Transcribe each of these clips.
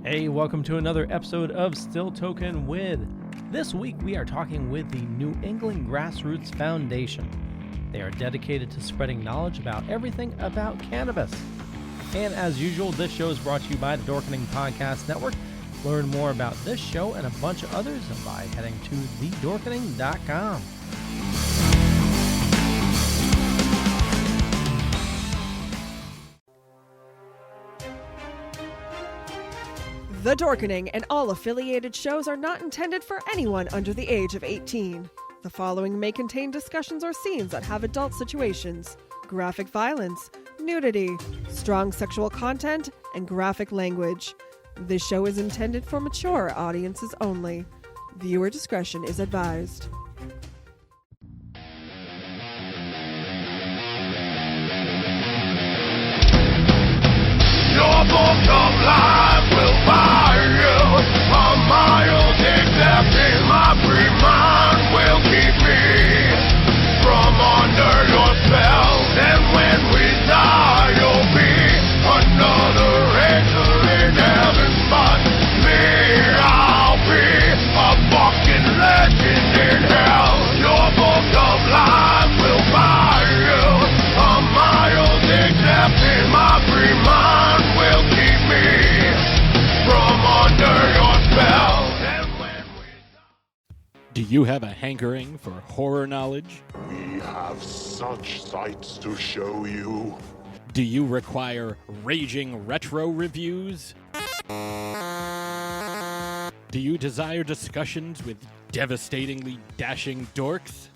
Hey, welcome to another episode of Still Toking with. This week we are talking with the New England Grassroots Foundation. They are dedicated to spreading knowledge about everything about cannabis. And as usual, this show is brought to you by the Toking Podcast Network. Learn more about this show and a bunch of others by heading to thedorkening.com. The Dorkening and all affiliated shows are not intended for anyone under the age of 18. The following may contain discussions or scenes that have adult situations, graphic violence, nudity, strong sexual content, and graphic language. This show is intended for mature audiences only. Viewer discretion is advised. Your book of life will buy you a mild except in my free mind will keep me from under your spell. And when we die, you'll be another angel in heaven. But me, I'll be a fucking legend in hell. Your book of life will buy you a mild except in my free mind. Do you have a hankering for horror knowledge? We have such sights to show you. Do you require raging retro reviews? Do you desire discussions with devastatingly dashing dorks?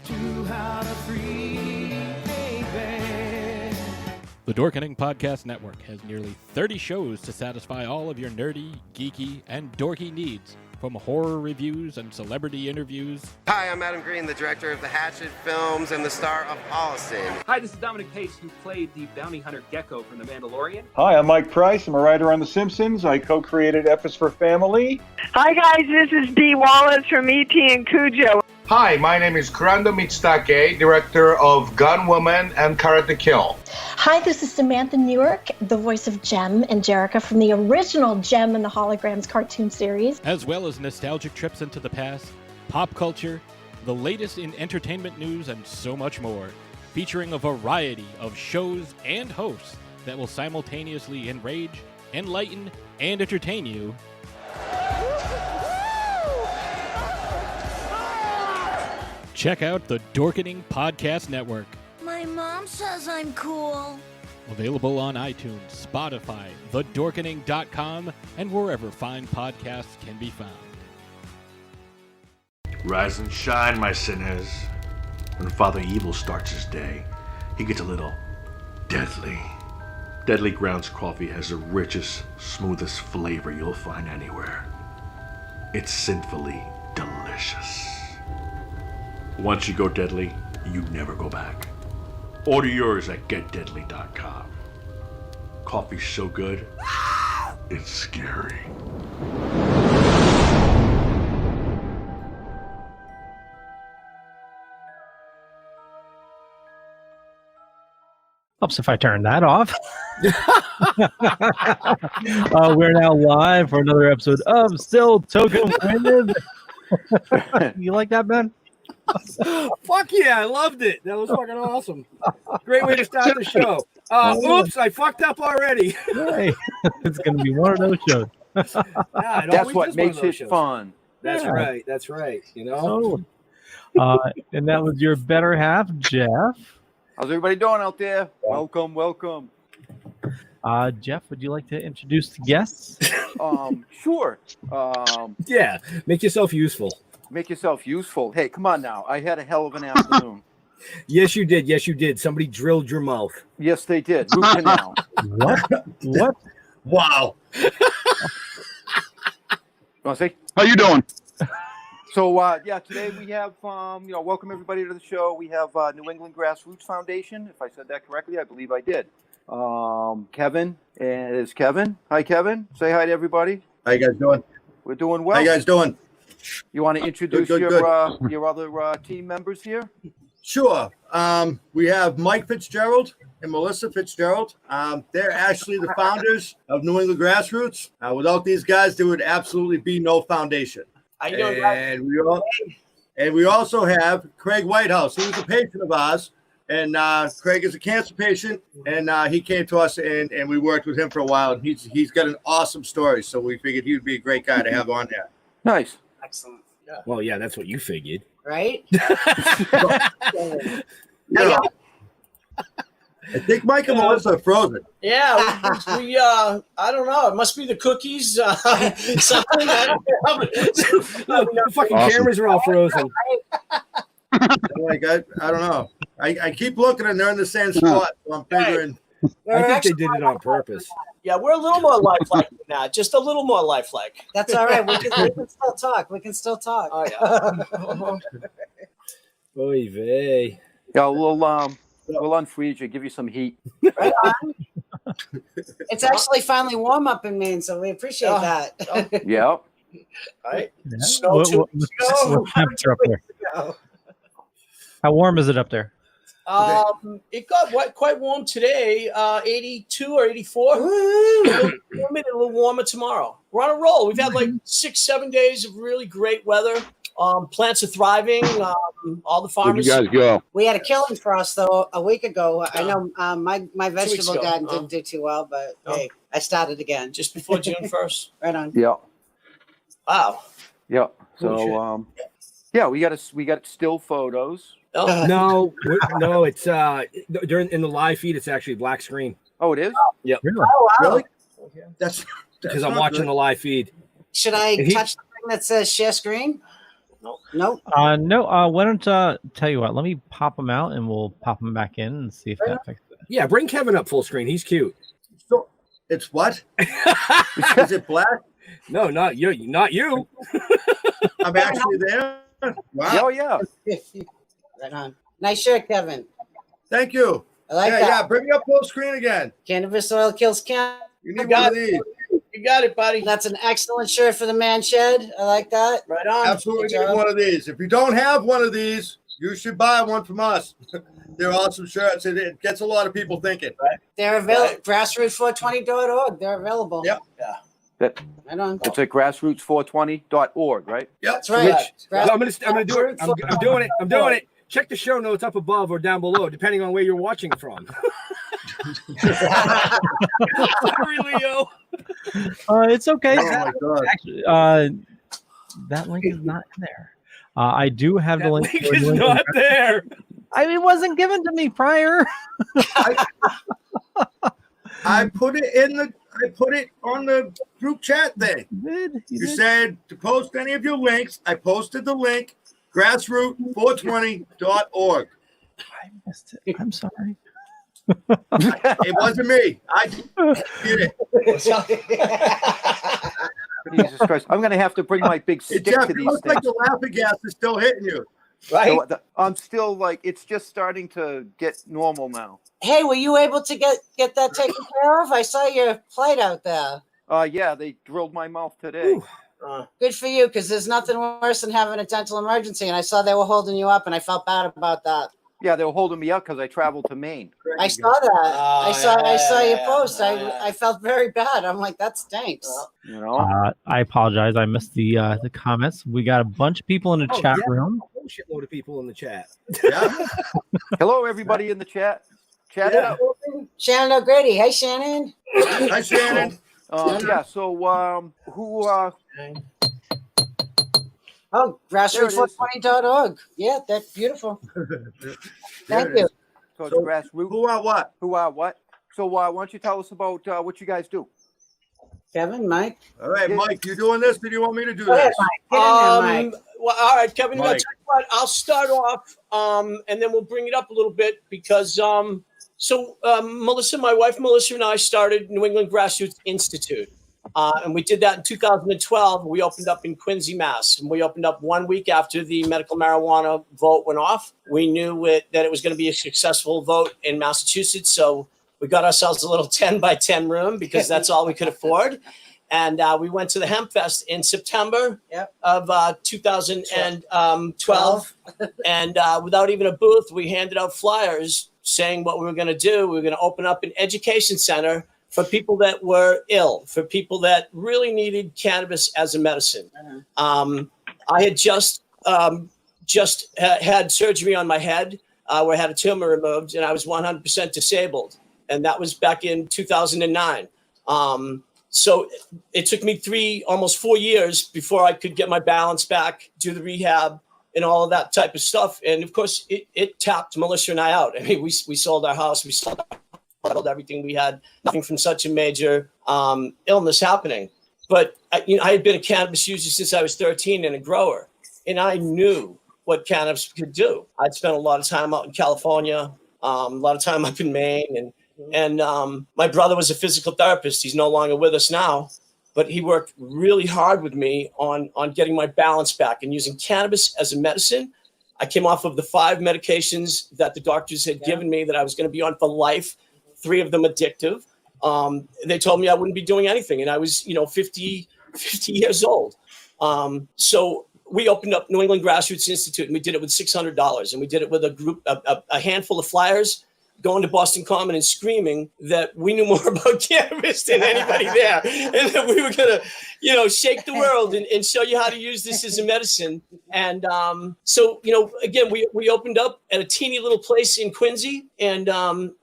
The Dorkening Podcast Network has nearly 30 shows to satisfy all of your nerdy, geeky, and dorky needs, from horror reviews and celebrity interviews. Hi, I'm Adam Green, the director of the Hatchet films and the star of Holliston. Hi, this is Dominic Pace, who played the bounty hunter Gecko from The Mandalorian. Hi, I'm Mike Price. I'm a writer on The Simpsons. I co-created F is for Family. Hi, guys. This is Dee Wallace from E.T. and Cujo. Hi, my name is Kurando Mitsutake, director of Gun Woman and Karate Kill. Hi, this is Samantha Newark, the voice of Jem and Jerrica from the original Jem and the Holograms cartoon series. As well as nostalgic trips into the past, pop culture, the latest in entertainment news, and so much more, featuring a variety of shows and hosts that will simultaneously enrage, enlighten, and entertain you. Check out the Dorkening Podcast Network. My mom says I'm cool. Available on iTunes, Spotify, thedorkening.com, and wherever fine podcasts can be found. Rise and shine, my sinners. When Father Evil starts his day, he gets a little deadly. Deadly Grounds coffee has the richest, smoothest flavor you'll find anywhere. It's sinfully delicious. Once you go deadly, you never go back. Order yours at getdeadly.com. Coffee's so good, it's scary. Helps if I turn that off. We're now live for another episode of Still Toking with. You like that, Ben? Fuck yeah, I loved it. That was fucking awesome. Great way to start the show. Oops, I fucked up already. Hey, it's going to be one of those shows. Yeah, that's what makes it shows. Fun. That's right. You know? And that was your better half, Jeff. How's everybody doing out there? Welcome. Jeff, would you like to introduce the guests? Sure. Yeah, make yourself useful. Make yourself useful. Hey, come on now. I had a hell of an afternoon. Yes, you did. Somebody drilled your mouth. Yes, they did. Root canal. What? Wow. You want to say? How you doing? So, today we have, welcome everybody to the show. We have New England Grassroots Foundation. If I said that correctly, I believe I did. Kevin is Kevin. Hi, Kevin. Say hi to everybody. How you guys doing? We're doing well. How you guys doing? You want to introduce Good. your other team members here? Sure. We have Mike Fitzgerald and Melissa Fitzgerald. They're actually the founders of New England Grassroots. Without these guys, there would absolutely be no foundation. And we also have Craig Whitehouse. He was a patient of ours, and Craig is a cancer patient, and he came to us, and we worked with him for a while. And he's got an awesome story, so we figured he would be a great guy to have on there. Nice. Excellent. Yeah. Well, yeah, that's what you figured, right? Yeah. I think Mike and Melissa are frozen. Yeah, we I don't know. It must be the cookies. Something. The fucking cameras are all frozen. Like I don't know. I keep looking and they're in the same spot. So I'm figuring. I think they did it on purpose. Yeah, we're a little more lifelike than that. Just a little more lifelike. That's all right. We can still talk. We can still talk. Oh yeah. Oy vey. Yeah, we'll unfreeze you, give you some heat. Right on. It's actually finally warm up in Maine, so we appreciate that. Yeah. Right. Yeah. Snow What 2 weeks ago. what's temperature up there? How warm is it up there? It got quite warm today, 82 or 84. A little warmer tomorrow. We're on a roll. We've had like 6-7 days of really great weather. Plants are thriving. All the farmers. Where'd you guys go? We had a killing frost though a week ago. I know my vegetable ago. garden didn't do too well, but hey, I started again Just before June 1st. right on. Yeah. Wow. Yeah. So yeah, we got still photos. Oh. No, it's during in the live feed. It's actually black screen. Oh, it is. Yep. Really? Oh wow! Really? That's because I'm watching the live feed. Should I touch the thing that says share screen? Nope. No. Why don't tell you what? Let me pop them out and we'll pop them back in and see if that fixes it. Yeah, bring Kevin up full screen. He's cute. So it's what? Is it black? No, not you. Not you. I'm actually there. Wow. Oh yeah. Right on. Nice shirt, Kevin. Thank you. I like that. Yeah, bring me up full screen again. Cannabis oil kills cancer. You need one of these. You got it, buddy. That's an excellent shirt for the man shed. I like that. Right on. Absolutely Good need job. one of these. If you don't have one of these, you should buy one from us. They're awesome shirts. It gets a lot of people thinking. Right. They're available. Grassroots420.org. They're available. Yep. Yeah. Right on. It's at grassroots420.org, right? Yep. That's right. I'm gonna do it. I'm doing it. Check the show notes up above or down below, depending on where you're watching from. Sorry, Leo. It's okay. Oh my God. Actually, that link is not in there. I do have the link. Link is not there. It wasn't given to me prior. I put it on the group chat thing. You said to post any of your links. I posted the link, grassroot420.org. I missed it. I'm sorry. It wasn't me. I did it. Jesus Christ. I'm going to have to bring my big stick Jeff, to it these looks things. like the laughing gas is still hitting you. Right. So I'm still like, it's just starting to get normal now. Hey, were you able to get that taken care of? I saw your plate out there. Yeah, they drilled my mouth today. Good for you, because there's nothing worse than having a dental emergency. And I saw they were holding you up, and I felt bad about that. Yeah, they were holding me up because I traveled to Maine. I saw that. I saw your post. I felt very bad. I'm like, that stinks. You know. I apologize. I missed the comments. We got a bunch of people in the chat room. A shitload of people in the chat. Yeah. Hello, everybody in the chat. Chat it up. Shannon O'Grady. Hey, Shannon. Hi, Shannon. Yeah. So, who? Oh, grassroots420.org. Yeah, that's beautiful. Thank you. So it's grassroots. Who are what? Who are what? So why don't you tell us about what you guys do? Kevin, Mike. All right, Mike, you doing this? Or do you want me to do Go ahead, this? Mike. Get in there, Mike. Well, all right, Kevin. Mike. I'll start off, and then we'll bring it up a little bit because Melissa, my wife Melissa, and I started New England Grassroots Institute. And we did that in 2012. We opened up in Quincy, Mass. And we opened up 1 week after the medical marijuana vote went off. We knew that it was going to be a successful vote in Massachusetts. So we got ourselves a little 10 by 10 room because that's all we could afford. And we went to the Hemp Fest in September of 2012. And without even a booth, we handed out flyers saying what we were going to do. We were going to open up an education center for people that were ill, for people that really needed cannabis as a medicine. I had just had surgery on my head where I had a tumor removed, and I was 100% disabled. And that was back in 2009. So it took me almost 4 years before I could get my balance back, do the rehab, and all of that type of stuff. And of course, it tapped Melissa and I out. I mean, we sold our house, we sold everything we had, nothing from such a major illness happening. But I had been a cannabis user since I was 13 and a grower, and I knew what cannabis could do. I'd spent a lot of time out in California, a lot of time up in Maine, and my brother was a physical therapist. He's no longer with us now, but he worked really hard with me on getting my balance back and using cannabis as a medicine. I came off of the 5 medications that the doctors had given me that I was going to be on for life, 3 of them addictive. They told me I wouldn't be doing anything, and I was, 50 years old. So we opened up New England Grassroots Institute, and we did it with $600, and we did it with a group, a handful of flyers, going to Boston Common and screaming that we knew more about cannabis than anybody there, and that we were going to, shake the world and show you how to use this as a medicine. And so, again, we opened up at a teeny little place in Quincy, and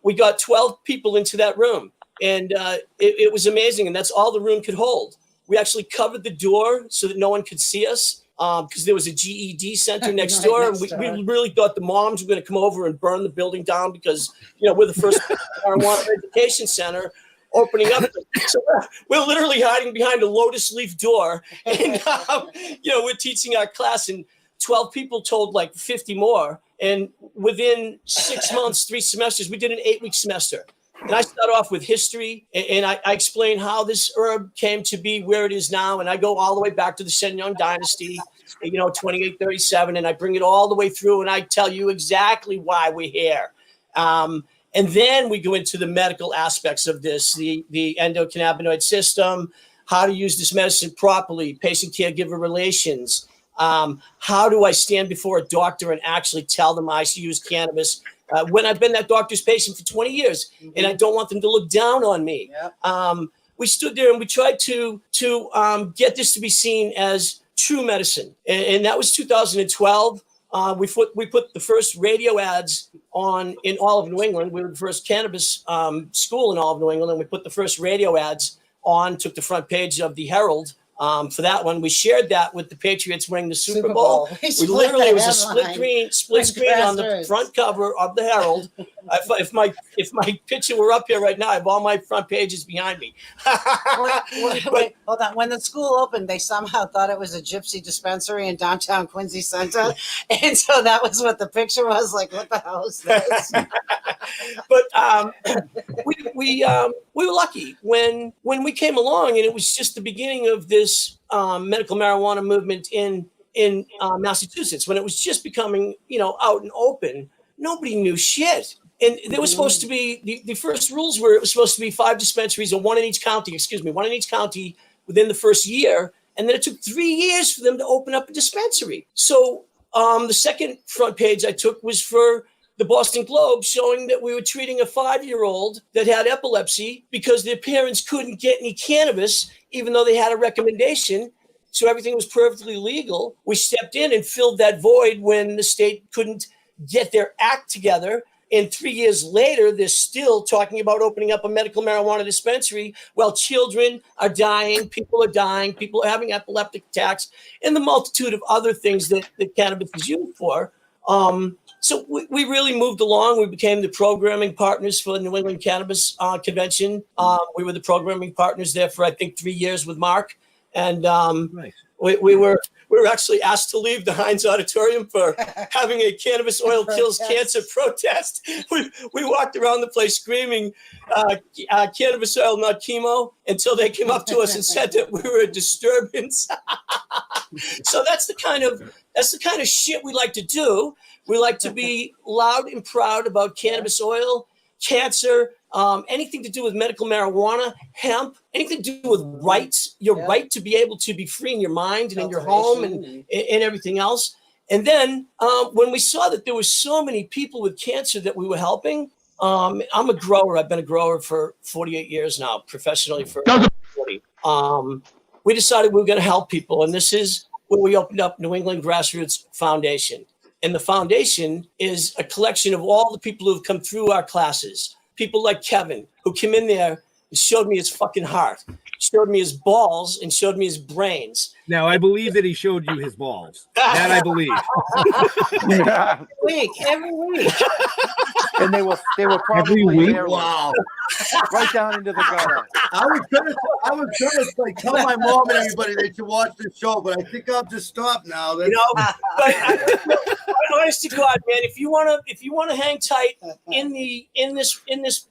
we got 12 people into that room, and it was amazing. And that's all the room could hold. We actually covered the door so that no one could see us, because there was a GED center next door. And we really thought the moms were going to come over and burn the building down because, we're the first marijuana education center opening up. So we're literally hiding behind a lotus leaf door. And, we're teaching our class, and 12 people told like 50 more. And within 6 months, 3 semesters, we did an 8-week semester. And I start off with history, and I explain how this herb came to be where it is now. And I go all the way back to the Shen Yong dynasty, 2837, and I bring it all the way through, and I tell you exactly why we're here. And then we go into the medical aspects of this, the endocannabinoid system, how to use this medicine properly, patient-caregiver relations. How do I stand before a doctor and actually tell them I use cannabis when I've been that doctor's patient for 20 years, and I don't want them to look down on me? We stood there and we tried to get this to be seen as true medicine. And that was 2012. We put the first radio ads on in all of New England. We were the first cannabis school in all of New England. And we put the first radio ads on, took the front page of the Herald. For that one, we shared that with the Patriots winning the Super Bowl. We literally, it was a split screen on the front cover of the Herald. If my picture were up here right now, I have all my front pages behind me. Wait, hold on. When the school opened, they somehow thought it was a gypsy dispensary in downtown Quincy Center, and so that was what the picture was. Like, what the hell is this? But we were lucky when we came along, and it was just the beginning of this medical marijuana movement in Massachusetts, when it was just becoming, out and open. Nobody knew shit. And there was supposed to be, the first rules were, it was supposed to be 5 dispensaries, and one in each county within the first year. And then it took 3 years for them to open up a dispensary. So the second front page I took was for the Boston Globe, showing that we were treating a 5-year-old that had epilepsy because their parents couldn't get any cannabis, even though they had a recommendation. So everything was perfectly legal. We stepped in and filled that void when the state couldn't get their act together. And 3 years later, they're still talking about opening up a medical marijuana dispensary while children are dying, people are dying, people are having epileptic attacks, and the multitude of other things that cannabis is used for. So we really moved along. We became the programming partners for the New England Cannabis Convention. We were the programming partners there for, I think, 3 years with Mark. And nice. we were actually asked to leave the Heinz Auditorium for having a cannabis oil kills cancer protest. We walked around the place screaming, cannabis oil, not chemo, until they came up to us and said that we were a disturbance. So that's the kind of shit we like to do. We like to be loud and proud about cannabis oil, cancer, anything to do with medical marijuana, hemp, anything to do with rights, your right to be able to be free in your mind and in your home and everything else. And then when we saw that there were so many people with cancer that we were helping, I'm a grower. I've been a grower for 48 years now, professionally for 40. We decided we were going to help people. And this is where we opened up New England Grassroots Foundation. And the foundation is a collection of all the people who have come through our classes. People like Kevin, who came in there and showed me his fucking heart, showed me his balls, and showed me his brains. Now, I believe that he showed you his balls. That I believe. Every week. And they were probably Every week? there, Wow. right down into the gutter. I was gonna like tell my mom and everybody they should watch this show, but I think I'll just stop now. You know, but honest to God, man, if you wanna hang tight in this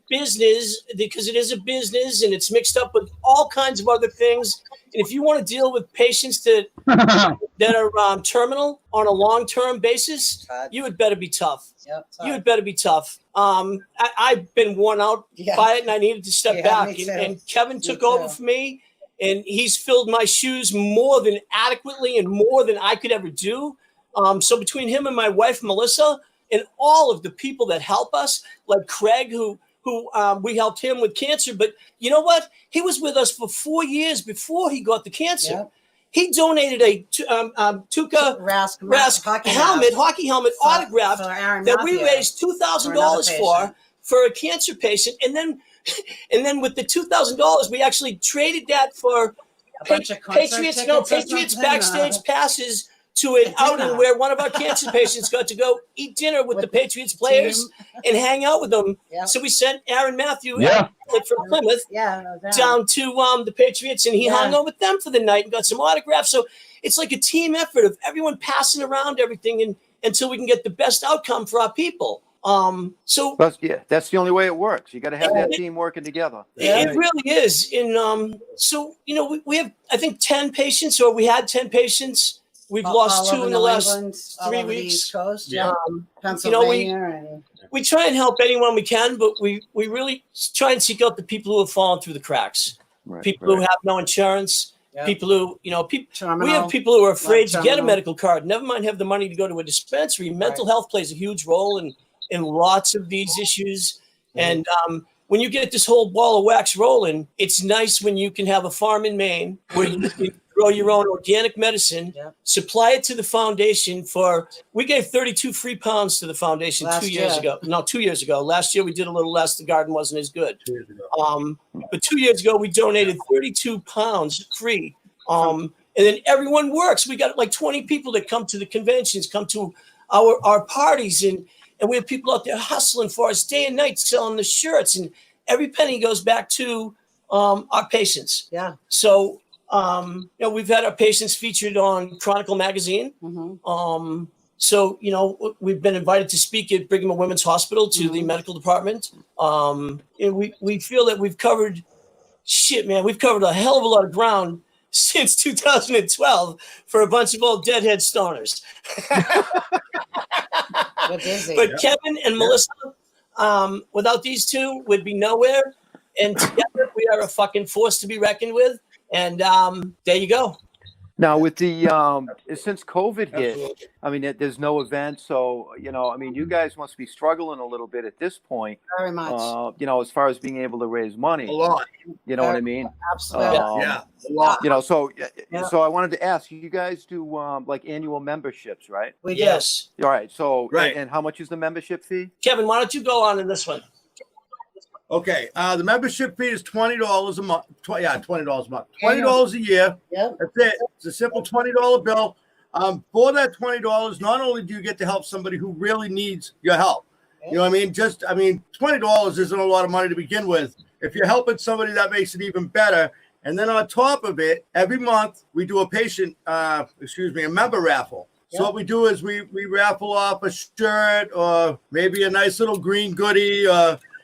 business, because it is a business and it's mixed up with all kinds of other things, and if you want to deal with patients that are terminal on a long-term basis, you had better be tough. You had better be tough. I've been worn out by it, and I needed to step back. And Kevin took over for me, and he's filled my shoes more than adequately and more than I could ever do. So between him and my wife, Melissa, and all of the people that help us, like Craig, who we helped him with cancer. But you know what? He was with us for 4 years before he got the cancer. Yep. He donated a Tuca Rask hockey helmet autograph that we raised $2,000 for a cancer patient. And then with the $2,000, we actually traded that for Patriots backstage passes to an outing where one of our cancer patients got to go eat dinner with the Patriots players and hang out with them. Yep. So we sent Aaron Matthew from Plymouth down to the Patriots, and he hung out with them for the night and got some autographs. So it's like a team effort of everyone passing around everything and until we can get the best outcome for our people. So that's the only way it works. You got to have that team working together. It really is. And so, you know, we have, I think, 10 patients, or we had 10 patients. We've lost 2 in the last 3 weeks. East Coast, Pennsylvania. We try and help anyone we can, but we really try and seek out the people who have fallen through the cracks. People who have no insurance. People who, we have people who are afraid to get a medical card. Never mind have the money to go to a dispensary. Mental health plays a huge role in lots of these issues. And when you get this whole ball of wax rolling, it's nice when you can have a farm in Maine where you can grow your own organic medicine, supply it to the foundation we gave 32 free pounds to the foundation 2 years ago. No, 2 years ago. Last year we did a little less. The garden wasn't as good. 2 years ago. But 2 years ago we donated 32 pounds free. And then everyone works. We got like 20 people that come to the conventions, come to our parties, and we have people out there hustling for us day and night, selling the shirts, and every penny goes back to our patients. Yeah. So, we've had our patients featured on Chronicle magazine. Mm-hmm. So, we've been invited to speak at Brigham and Women's Hospital to the medical department. And we feel that we've covered a hell of a lot of ground since 2012 for a bunch of old deadhead stoners. But Kevin and Melissa, without these two, would be nowhere. And together we are a fucking force to be reckoned with. And there you go. Now, with the since COVID hit, I mean, there's no event, so you guys must be struggling a little bit at this point. Very much. As far as being able to raise money. A lot. You know what I mean? Absolutely. A lot. So I wanted to ask you guys do like annual memberships, right? We do. Yes. All right. So and how much is the membership fee? Kevin, why don't you go on in this one? Okay, the membership fee is $20 a month. $20 a month. $20 a year. Yep. That's it. It's a simple $20 bill. For that $20, not only do you get to help somebody who really needs your help, you know what I mean? $20 isn't a lot of money to begin with. If you're helping somebody, that makes it even better. And then on top of it, every month we do a member raffle. So what we do is we raffle off a shirt or maybe a nice little green goodie.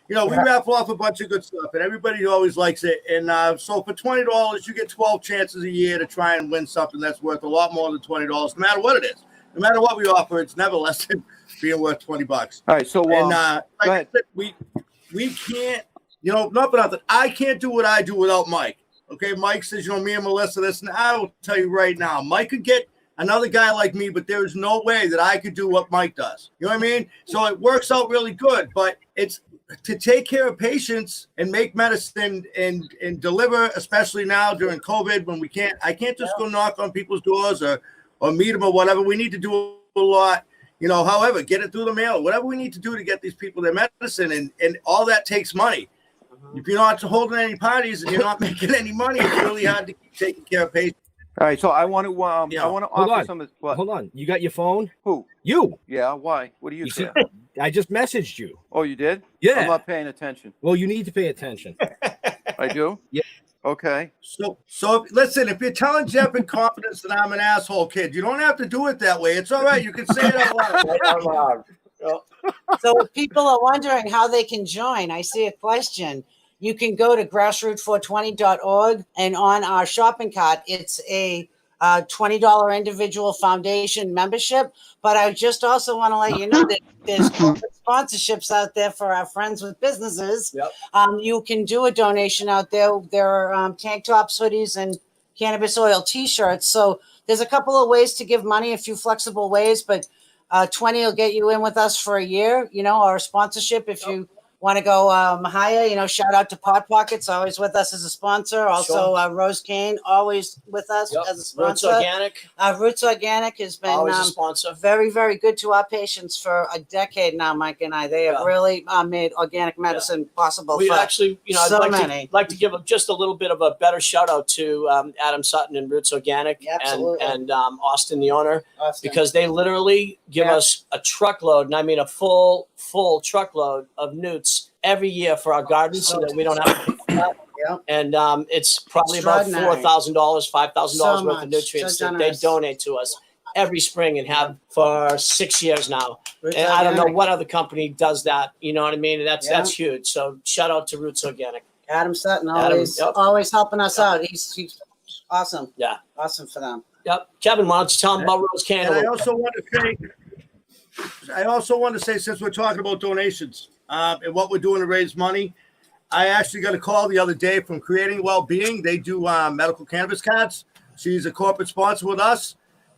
We raffle off a bunch of good stuff, and everybody always likes it. And so for $20, you get 12 chances a year to try and win something that's worth a lot more than $20, no matter what it is. No matter what we offer, it's never less than being worth $20. All right, so like I said, we can't, not for nothing. I can't do what I do without Mike. Okay, Mike says, me and Melissa, this, and I will tell you right now, Mike could get another guy like me, but there is no way that I could do what Mike does. You know what I mean? So it works out really good, but it's to take care of patients and make medicine and deliver, especially now during COVID when I can't just go knock on people's doors or meet them or whatever. We need to do a lot, however, get it through the mail, whatever we need to do to get these people their medicine, and all that takes money. If you're not holding any parties and you're not making any money, it's really hard to keep taking care of patients. All right, so I want to offer some. Hold on, you got your phone? Who? You? Yeah. Why? What do you say? I just messaged you. Oh, you did? Yeah. I'm not paying attention. Well, you need to pay attention. I do. Yeah. Okay. So listen, if you're telling Jeff in confidence that I'm an asshole kid, you don't have to do it that way. It's all right. You can say it out loud. So if people are wondering how they can join, I see a question. You can go to grassroot420.org, and on our shopping cart, it's a $20 individual foundation membership. But I just also want to let you know that there's sponsorships out there for our friends with businesses. Yep. You can do a donation out there. There are tank tops, hoodies, and cannabis oil T-shirts. So there's a couple of ways to give money, a few flexible ways, but 20 will get you in with us for a year, or a sponsorship if you want to go higher. Shout out to Pot Pockets, always with us as a sponsor. Also, Rose Kane, always with us as a sponsor. Roots Organic has been always a sponsor. Very, very good to our patients for a decade now, Mike and I. They have really made organic medicine possible. We for actually, so I'd like to give just a little bit of a better shout out to Adam Sutton and Roots Organic and Austin, the owner, because they literally give us a truckload, and I mean a full truckload of newts every year for our gardens, so that we don't have to pay for that. Yeah. And it's probably about $4,000, $5,000 worth of nutrients that they donate to us every spring and have for 6 years now. Roots and I don't know Organic. what other company does that. You know what I mean? And that's huge. So shout out to Roots Organic. Adam Sutton always helping us out. He's awesome. Yeah. Awesome for them. Yep. Kevin, why don't you tell them about Rose Can? And I also want to say, since we're talking about donations and what we're doing to raise money, I actually got a call the other day from Creating Wellbeing. They do medical cannabis cards. She's a corporate sponsor with us,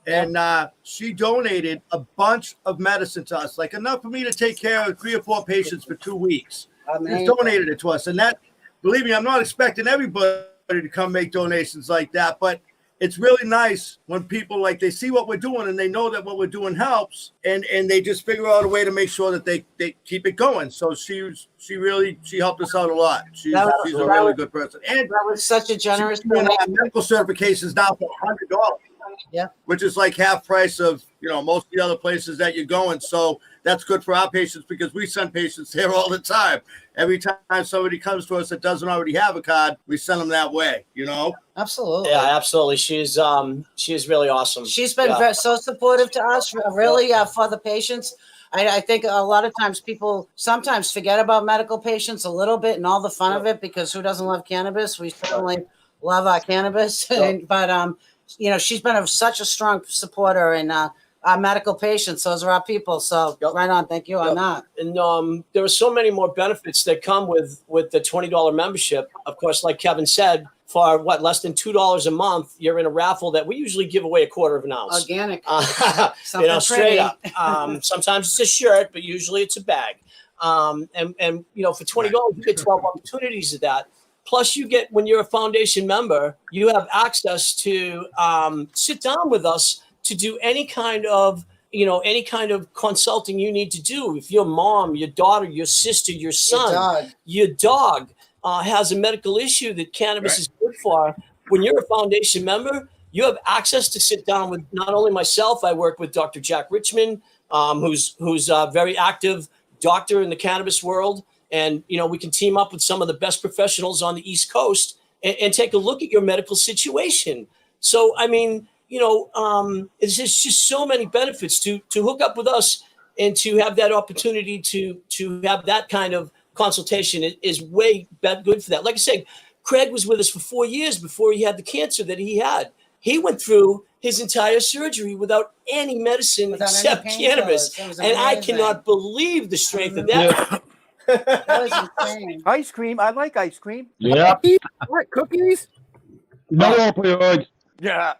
and she donated a bunch of medicine to us, like enough for me to take care of 3 or 4 patients for 2 weeks. She's donated it to us, and that, believe me, I'm not expecting everybody to come make donations like that, but it's really nice when people they see what we're doing and they know that what we're doing helps, and they just figure out a way to make sure that they keep it going. So she helped us out a lot. She's a really good person. And that was such a generous medical certifications now for $100. Yeah. Which is like half price of most of the other places that you're going. So that's good for our patients because we send patients there all the time. Every time somebody comes to us that doesn't already have a card, we send them that way. Absolutely. Yeah, absolutely. She's really awesome. She's been so supportive to us, really, for the patients. I think a lot of times people sometimes forget about medical patients a little bit and all the fun of it, because who doesn't love cannabis? We certainly love our cannabis, but she's been such a strong supporter in our medical patients. Those are our people. So right on. Thank you on that. And there are so many more benefits that come with the $20 membership. Of course, like Kevin said, for less than $2 a month, you're in a raffle that we usually give away a quarter of an ounce. Organic. Straight up. Sometimes it's a shirt, but usually it's a bag. And for $20, you get 12 opportunities of that. Plus, you get, when you're a foundation member, you have access to sit down with us to do any kind of consulting you need to do. If your mom, your daughter, your sister, your son, your dog has a medical issue that cannabis is good for, when you're a foundation member, you have access to sit down with not only myself. I work with Dr. Jack Richmond, who's a very active doctor in the cannabis world. And, we can team up with some of the best professionals on the East Coast and take a look at your medical situation. So, I mean, it's just so many benefits to hook up with us and to have that opportunity to have that kind of consultation is way good for that. Like I said, Craig was with us for 4 years before he had the cancer that he had. He went through his entire surgery without any medicine except cannabis. And I cannot believe the strength of that. That was insane. Ice cream. I like ice cream. Yeah. What, cookies? No opioids. Yeah.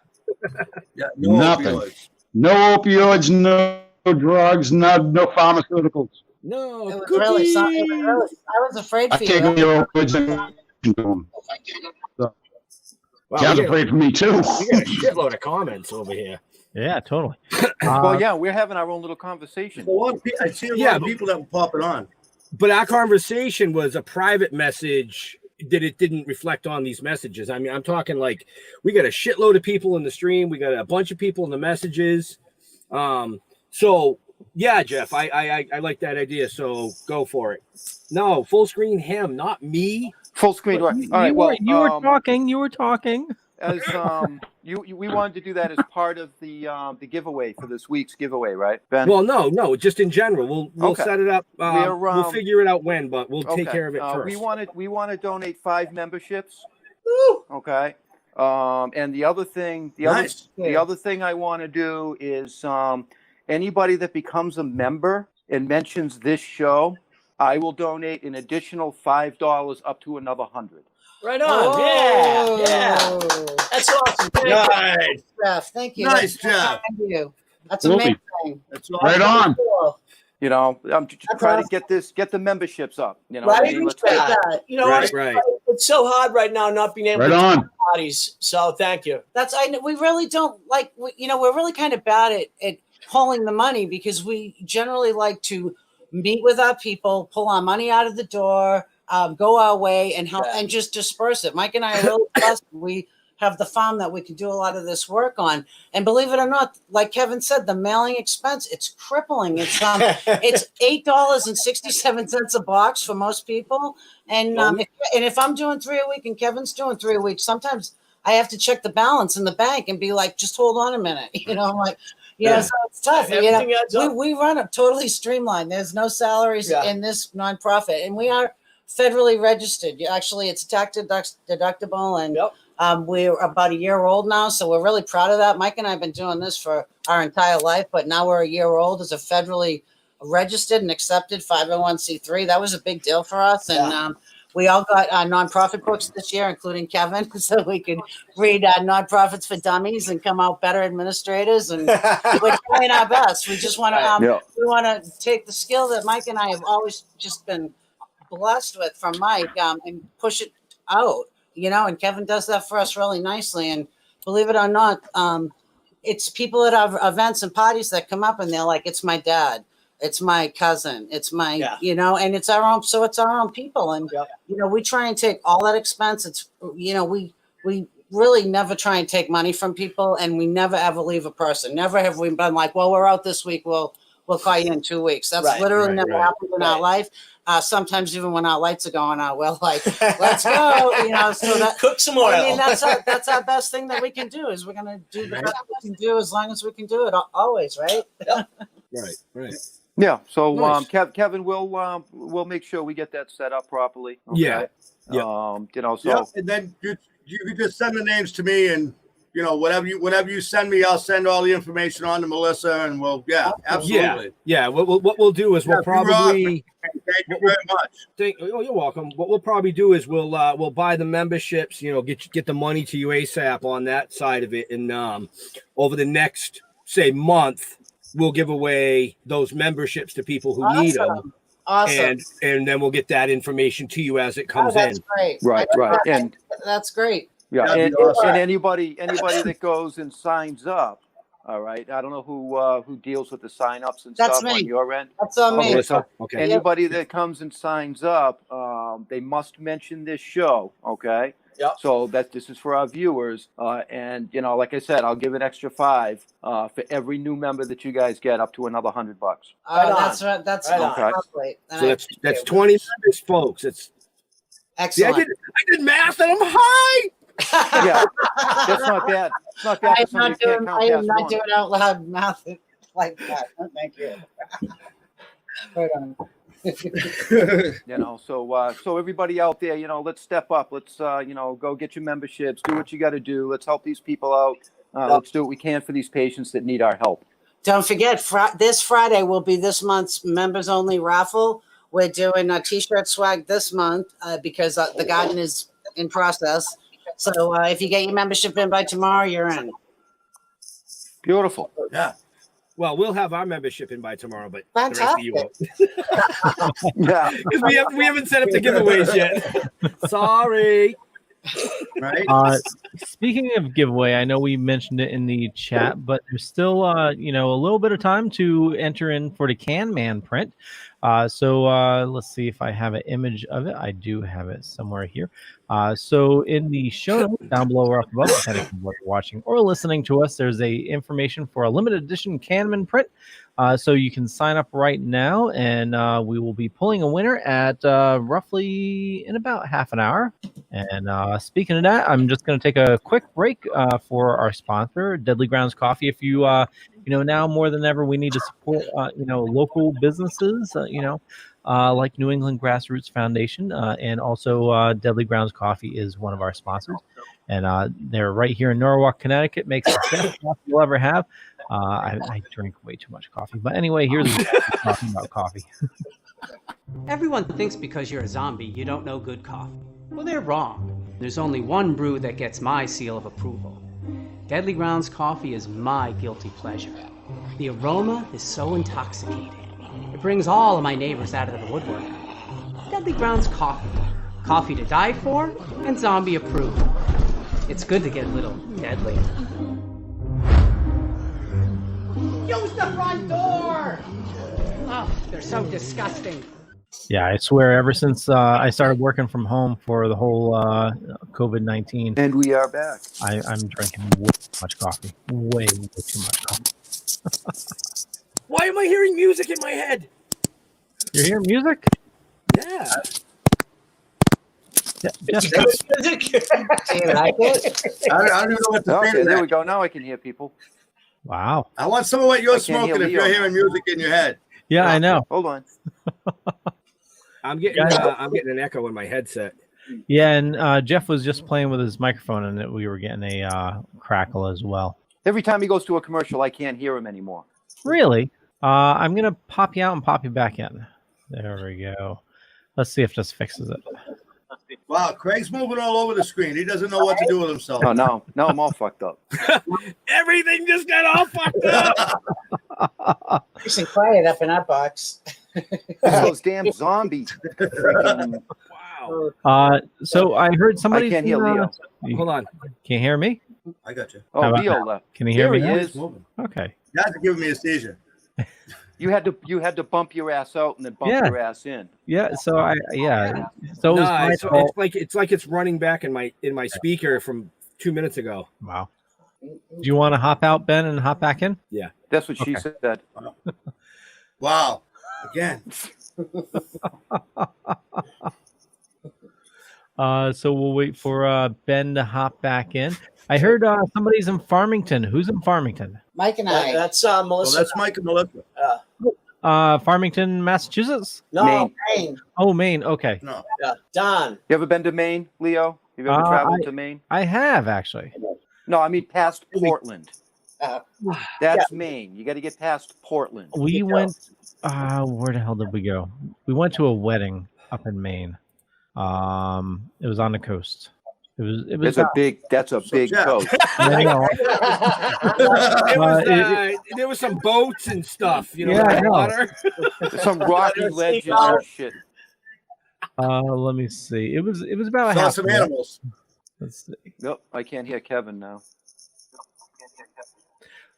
Yeah, no Nothing. opioids. No opioids, no drugs, no pharmaceuticals. No, It was really something. I was afraid I for can't you. go the opioids to them. So, Wow, Kevin's we got- afraid for me too. We got a shitload of comments over here. Yeah, totally. Well, yeah, we're having our own little conversation. I see a lot of people that were popping on. But our conversation was a private message that it didn't reflect on these messages. I mean, I'm talking like we got a shitload of people in the stream. We got a bunch of people in the messages. So yeah, Jeff, I like that idea. So go for it. No, full screen him, not me. Full screen. All right. Well, you were talking. You were talking. As we wanted to do that as part of the giveaway for this week's giveaway, right, Ben? Well, no, just in general. We'll Okay. set it up. We'll figure it out when, but we'll take Okay. care of it first. We want to donate 5 memberships. Okay. And the other thing, the other thing I want to do is anybody that becomes a member and mentions this show, I will donate an additional $5 up to another $100. Right on. Yeah. That's awesome. Nice. Jeff, thank you. Nice That's job. Thank you. That's Absolutely. amazing. That's Right on. Cool. You know, I'm just trying awesome. to get the memberships up. You know, Right? what I mean? Let's get that. You know, Right. it's so hard right now not being able Right to on. do parties. So thank you. We really don't like. We're really kind of bad at pulling the money because we generally like to meet with our people, pull our money out of the door, go our way, and help and just disperse it. Mike and I are really blessed. We have the farm that we can do a lot of this work on. And believe it or not, like Kevin said, the mailing expense, it's crippling. It's it's $8.67 a box for most people. And if I'm doing 3 a week and Kevin's doing 3 a week, sometimes I have to check the balance in the bank and be like, just hold on a minute. You know, I'm like, so it's tough. Everything adds up. We run it totally streamlined. There's no salaries in this nonprofit, and we are federally registered. Actually, it's tax deductible, and we're about a year old now, so we're really proud of that. Mike and I have been doing this for our entire life, but now we're a year old as a federally registered and accepted 501c3. That was a big deal for us, and we all got nonprofit books this year, including Kevin, so we could read Nonprofits for Dummies and come out better administrators. And we're trying our best. We just want to we want to take the skill that Mike and I have always just been blessed with from Mike and push it out. And Kevin does that for us really nicely. And believe it or not, it's people at our events and parties that come up and they're like, "It's my dad. It's my cousin. It's my, and it's our own. So it's our own people. And, we try and take all that expense. It's, we really never try and take money from people, and we never ever leave a person. Never have we been like, well, we're out this week. We'll call you in 2 weeks. That's literally never happened in our life. Sometimes even when our lights are going out, we're like, let's go, so that cook some oil. I mean, that's our best thing that we can do is we're going to do the best we can do as long as we can do it always. Right. Right. Yeah. So, Nice. Kevin, we'll make sure we get that set up properly. Okay? Yeah. And then you can just send the names to me, and whatever you send me, I'll send all the information on to Melissa, and absolutely. Yeah. What we'll do is we'll probably. Thank you very much. You're welcome. What we'll probably do is we'll buy the memberships. Get the money to you ASAP on that side of it, and over the next month, we'll give away those memberships to people who need them. Awesome. And then we'll get that information to you as it comes that's in. Great. Right. And that's great. Yeah. That'd And, be awesome. and anybody that goes and signs up. All right. I don't know who deals with the sign-ups and That's stuff me. on your end. That's on me. Melissa? Okay. Anybody that comes and signs up, they must mention this show. Okay. Yep. So this is for our viewers, and like I said, I'll give an extra $5 for every new member that you guys get, up to another $100. That's right. That's Right on. lovely. So that's 20 members, folks. It's Excellent. I did math and I'm high. Yeah, that's not bad. It's not bad. I am not doing out loud math like that. Thank you. Right on. So everybody out there, let's step up. Let's go get your memberships. Do what you got to do. Let's help these people out. Let's do what we can for these patients that need our help. Don't forget, this Friday will be this month's members only raffle. We're doing a T-shirt swag this month because the garden is in process. So if you get your membership in by tomorrow, you're in. Beautiful. Yeah. Well, we'll have our membership in by tomorrow, but the rest of you won't. Yeah. Because we haven't set up the giveaways yet. Sorry. Right. Speaking of giveaway, I know we mentioned it in the chat, but there's still a little bit of time to enter in for the Can Man print. So let's see if I have an image of it. I do have it somewhere here. So in the show notes down below or up above, depending on what you're watching or listening to us, there's a information for a limited edition Can Man print. So you can sign up right now, and we will be pulling a winner at roughly in about half an hour. And speaking of that, I'm just going to take a quick break for our sponsor, Deadly Grounds Coffee. If you now more than ever, we need to support local businesses, like New England Grassroots Foundation, and also Deadly Grounds Coffee is one of our sponsors, and they're right here in Norwalk, Connecticut. Makes the best coffee you'll ever have. I drink way too much coffee, but anyway, here's talking about coffee. Everyone thinks because you're a zombie, you don't know good coffee. Well, they're wrong. There's only one brew that gets my seal of approval. Deadly Grounds Coffee is my guilty pleasure. The aroma is so intoxicating. It brings all of my neighbors out of the woodwork. Deadly Grounds Coffee. Coffee to die for and zombie approved. It's good to get a little deadly. Use the front door! Oh, they're so disgusting. Yeah, I swear, ever since I started working from home for the whole COVID-19, and we are back. I'm drinking way too much coffee. Way too much coffee. Why am I hearing music in my head? You're hearing music? Yeah. It's good music. I don't even know what to say. Okay, to there that. we go. Now I can hear people. Wow. I want some of what you're I can't hear smoking if Leo. you're hearing music in your head. Yeah, I know. Hold on. I'm getting an echo in my headset. Yeah, and Jeff was just playing with his microphone, and we were getting a crackle as well. Every time he goes to a commercial, I can't hear him anymore. Really? I'm going to pop you out and pop you back in. There we go. Let's see if this fixes it. Wow, Craig's moving all over the screen. He doesn't know what to do with himself. Oh, no. Now I'm all fucked up. Everything just got all fucked up. Nice and quiet up in our box. Those damn zombies. Wow. So I heard somebody. I can't hear Leo. Hold on. Can't hear me? I got you. Oh, How about Leo now? left. Can you hear There me? he now? is. Okay. You guys are giving me a seizure. You had to bump your ass out and then bump Yeah. your ass in. Yeah. So So it was No, my it's fault. like it's running back in my speaker from 2 minutes ago. Wow. Do you want to hop out, Ben, and hop back in? Yeah. That's what she said. Wow. Again. So we'll wait for Ben to hop back in. I heard somebody's in Farmington. Who's in Farmington? Mike and I. That's Well, Melissa. that's Mike and Melissa. Farmington, Massachusetts? No, Maine. Oh, Maine. Okay. No. Don. You ever been to Maine, Leo? You've ever traveled to Maine? I have, actually. No, I mean past Portland. Uh, That's Maine. You got to get past Portland. We went. Where the hell did we go? We went to a wedding up in Maine. It was on the coast. It was That's a big Jeff. coast. I know. There was some boats and stuff, Yeah, I know. water. Some rocky ledges and shit. Let me see. It was about a Saw half. some mile. animals. Let's see. Nope, I can't hear Kevin now.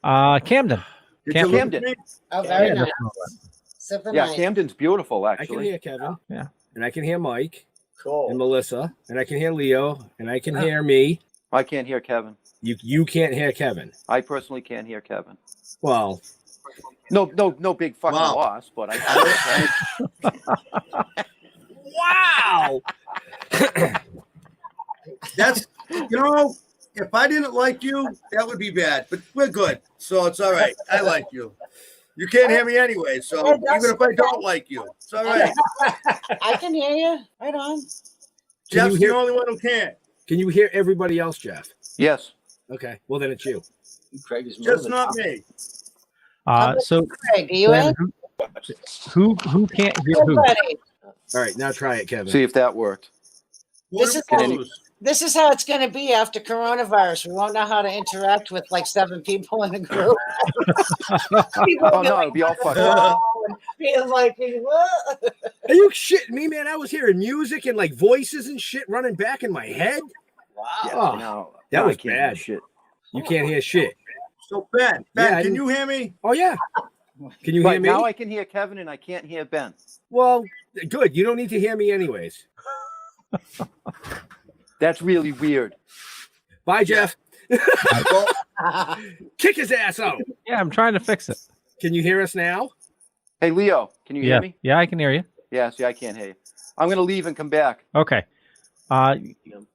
Camden. Did you look at Camden. me? oh, very Yeah, nice. that's Super Yeah, nice. Camden's beautiful, I can actually. hear Kevin. Yeah. And I can hear Mike and Cool. Melissa. And I can hear Leo. And I can hear me. I can't hear Kevin. You can't hear Kevin. I personally can't hear Kevin. Well, No big fucking Wow. loss, but I wow. That's, if I didn't like you, that would be bad. But we're good. So it's all right. I like you. You can't hear me anyway. So even if I don't like you, it's all right. I can hear you. Right on. Jeff's hear- the only one who can't. Can you hear everybody else, Jeff? Yes. Okay. Well, then it's you. Craig is Just moving. not me. So Craig, are you Ben, in? who can't hear who? Everybody. All right. Now try it, Kevin. See if that worked. This is Water flows. This is how it's going to be after coronavirus. We won't know how to interact with like 7 people in a group. People will be no, like, it'll be all fucked up. being like, what? Are you shitting me, man? I was hearing music and like voices and shit running back in my head. Wow. Yeah, Oh, no, that no, was I can't hear bad. shit. You can't hear shit. So Ben, Yeah, can you hear me? Oh yeah. Can you Right, hear me? now I can hear Kevin and I can't hear Ben. Well, good. You don't need to hear me anyways. That's really weird. Bye, Jeff. Kick his ass out. Yeah, I'm trying to fix it. Can you hear us now? Hey, Leo, can you Yeah, hear me? yeah, I can hear you. Yeah, see, I can't hear you. I'm going to leave and come back. Okay.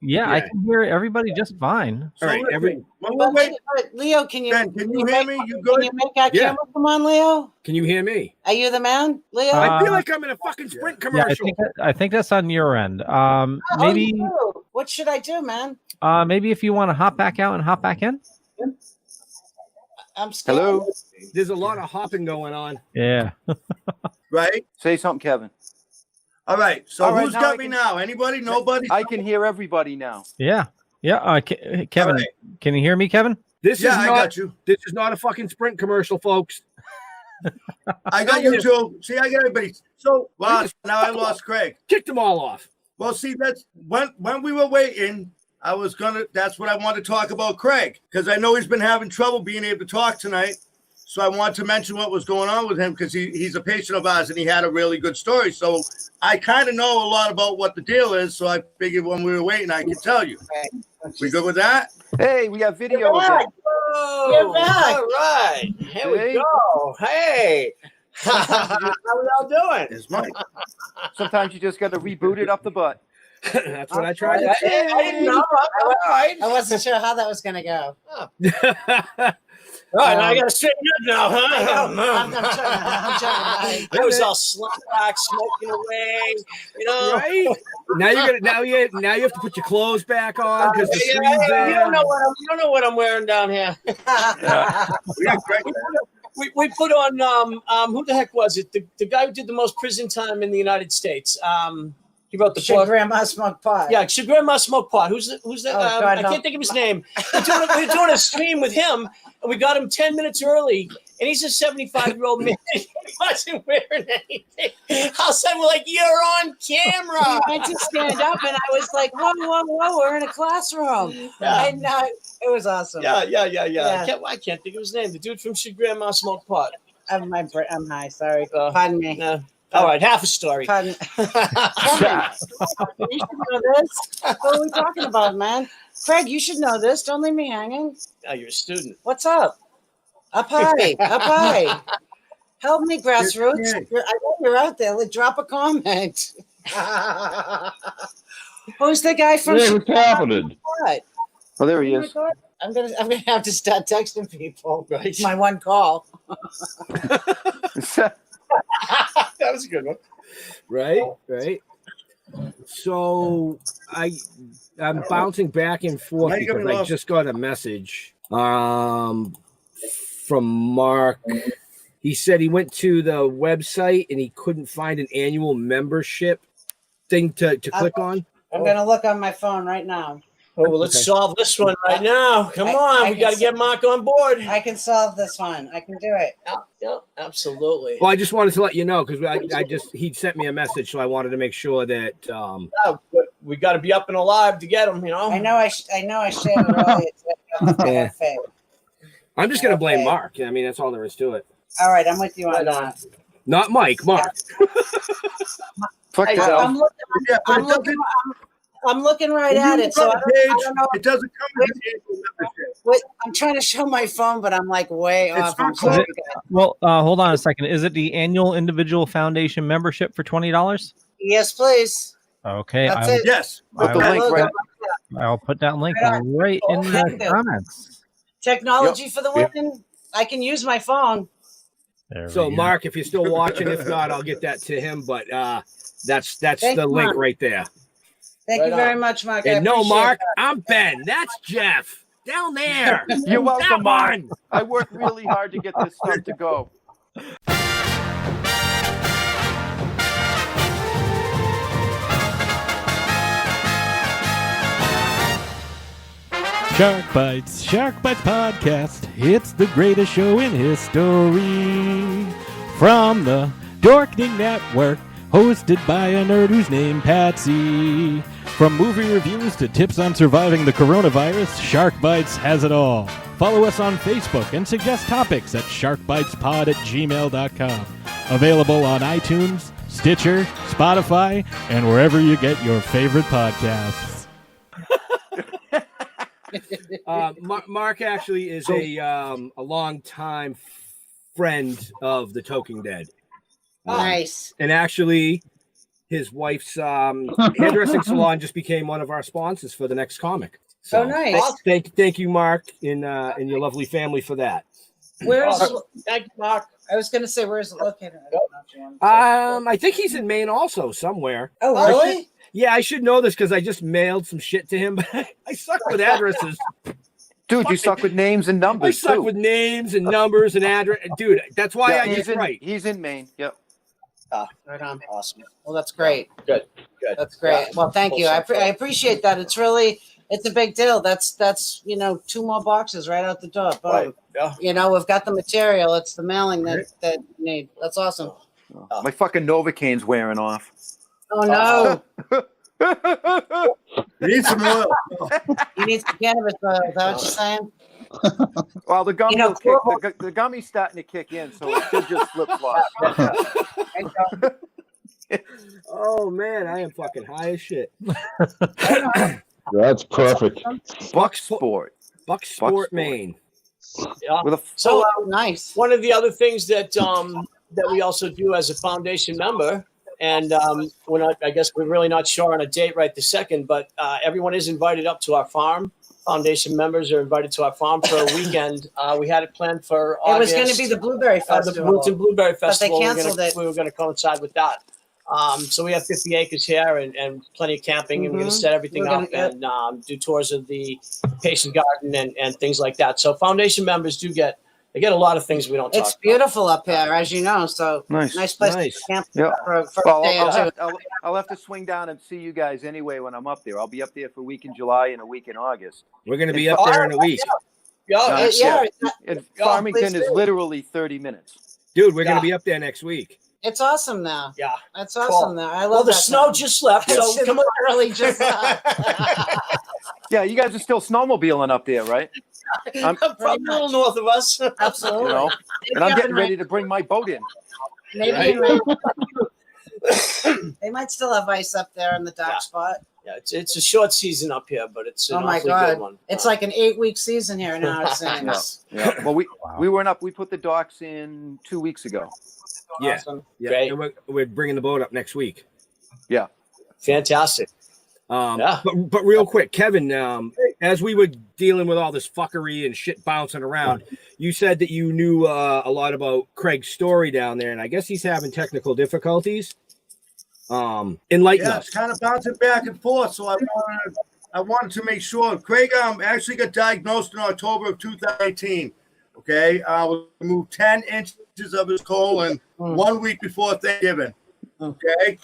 Yeah, I can hear everybody just fine. All right, Leo, can you? Ben, can you hear me? You good? Can you make our camera come on, Leo? Can you hear me? Are you the man, Leo? I feel like I'm in a fucking Sprint Yeah, commercial. I think that's on your end. Maybe you do. What should I do, man? maybe if you want to hop back out and hop back in. I'm scared. Hello? There's a lot of hopping going on. Yeah. Right? Say something, Kevin. All right. So All right, who's now got I me can- now? Anybody? Nobody? I can hear everybody now. Yeah. Yeah. Kevin, All right. can you hear me, Kevin? This Yeah, is I not. got you. This is not a fucking Sprint commercial, folks. I got you too. See, I got everybody. So now I lost Craig. Kick them all off. Well, see, that's when we were waiting. That's what I wanted to talk about, Craig, because I know he's been having trouble being able to talk tonight. So I want to mention what was going on with him because he's a patient of ours and he had a really good story. So I kind of know a lot about what the deal is. So I figured when we were waiting, I could tell you. We good with that? Hey, we have video again. Oh, all right. Here we go. Hey. How we all doing? It's Mike. Sometimes you just got to reboot it up the butt. That's what I tried to say. I didn't know. All right. I wasn't sure how that was going to go. All right, now I got to straighten up now, huh? I'm trying. I was all slumped back, smoking away, you know. Right? Now you have to put your clothes back on because the screen's You there. don't know what I'm wearing down here. We put on who the heck was it? The guy who did the most prison time in the United States. He wrote the Should book. Grandma smoke pot? Yeah, should Grandma smoke pot? Who's the? God, I no. can't think of his name. We're doing a stream with him, and we got him 10 minutes early. And he's a 75-year-old man. He wasn't wearing anything. All of a sudden, we're like, "You're on camera." I went to stand up, and I was like, "Whoa! We're in a classroom." Yeah. And it was awesome. Yeah. I can't think of his name. The dude from Should Grandma Smoke Pot. I'm high. Sorry. Pardon me. All right, half a story. Pardon. Kevin, you should know this. What are we talking about, man? Craig, you should know this. Don't leave me hanging. Oh, you're a student. What's up? Up high. Help me, grassroots. I know you're out there. Like, drop a comment. Who's the guy from? Hey, what's happening? What? Oh, there he is. I'm gonna have to start texting people. Right. My one call. That was a good one. Right. So I'm bouncing back and forth because I just got a message from Mark. He said he went to the website and he couldn't find an annual membership thing to click on. I'm gonna look on my phone right now. Oh, well, let's solve this one right now. Come on, we got to get Mark on board. I can solve this one. I can do it. Yeah, absolutely. Well, I just wanted to let you know because he sent me a message, so I wanted to make sure that we got to be up and alive to get him. You know. I know. I shared it earlier. Yeah. I'm just gonna blame Mark. I mean, that's all there is to it. All right, I'm with you on that. Not Mike. Mark. Fuck that. I'm looking right at it. So I don't know. It doesn't come with the annual membership. Wait, I'm trying to show my phone, but I'm like way off. Well, hold on a second. Is it the annual individual foundation membership for $20? Yes, please. Okay. That's it. Yes. Put the link right. I'll put that link right in the comments. Technology for the women. I can use my phone. So, Mark, if you're still watching, if not, I'll get that to him. But that's Thank the you, link Mark. right there. Thank you very much, Mark. And no, appreciate Mark, that. I'm Ben. That's Jeff down there. You're welcome, That Mark. one. I worked really hard to get this stuff to go. Shark Bites Podcast. It's the greatest show in history. From the Dorkening Network, hosted by a nerd who's named Patsy. From movie reviews to tips on surviving the coronavirus, Shark Bites has it all. Follow us on Facebook and suggest topics at sharkbitespod@gmail.com. Available on iTunes, Stitcher, Spotify, and wherever you get your favorite podcasts. Mark actually is a long-time friend of the Toking Dead. Nice. And actually, his wife's hairdressing salon just became one of our sponsors for the next comic. So nice. Thank you, Mark, and your lovely family for that. Where's Thank you, Mark. I was going to say, where's it located? I think he's in Maine also somewhere. Oh, really? I should know this because I just mailed some shit to him, but I suck with addresses. Dude, you suck with names and numbers. I suck with names and numbers and address. Dude, that's why I just write. He's in Maine. Yep. Right on. Awesome. Well, that's great. Good. That's great. Well, thank you. I appreciate that. It's a big deal. That's 2 more boxes right out the door. Boom. Right. Yeah. We've got the material. It's the mailing that you need. That's awesome. My fucking Novocaine's wearing off. Oh no. You need some oil. You need some cannabis oil. Is that what you're saying? Well, the gummy the gummy's starting to kick in, so it should just flip flop. Oh man, I am fucking high as shit. That's perfect. Bucksport, Maine. Yeah. So nice. One of the other things that we also do as a foundation member, and I guess we're really not sure on a date right this second, but everyone is invited up to our farm. Foundation members are invited to our farm for a weekend. We had it planned for August. It was going to be the Blueberry Festival. The Wilton Blueberry Festival. But they canceled it. We were going to coincide with that. So we have 50 acres here and plenty of camping, and we're going to set everything up and do tours of the patient garden and things like that. So foundation members get a lot of things we don't talk about. It's beautiful up here, as you know. So nice place to camp for well, a day or two. I'll have to swing down and see you guys anyway when I'm up there. I'll be up there for a week in July and a week in August. We're going to be up there in a week. And Farmington is literally 30 minutes. Dude, we're going to be up there next week. It's awesome now. Yeah. That's awesome now. I love Well, the that snow now. just left, so come on. Literally just left. Yeah, you guys are still snowmobiling up there, right? I'm probably a little north of us. Absolutely. And I'm getting ready to bring my boat in. Maybe they might still have ice up there in the dark spot. Yeah, it's a short season up here, but it's an awfully good one. It's like an 8-week season here now. It seems. Yeah. Well, we weren't up. We put the docks in 2 weeks ago. Yeah. Awesome. Yeah. And we're bringing the boat up next week. Yeah. Fantastic. But real quick, Kevin, as we were dealing with all this fuckery and shit bouncing around, you said that you knew a lot about Craig's story down there, and I guess he's having technical difficulties. Enlighten us. It's kind of bouncing back and forth, so I wanted to make sure. Craig actually got diagnosed in October of 2018. Okay, we removed 10 inches of his colon 1 week before Thanksgiving. Okay.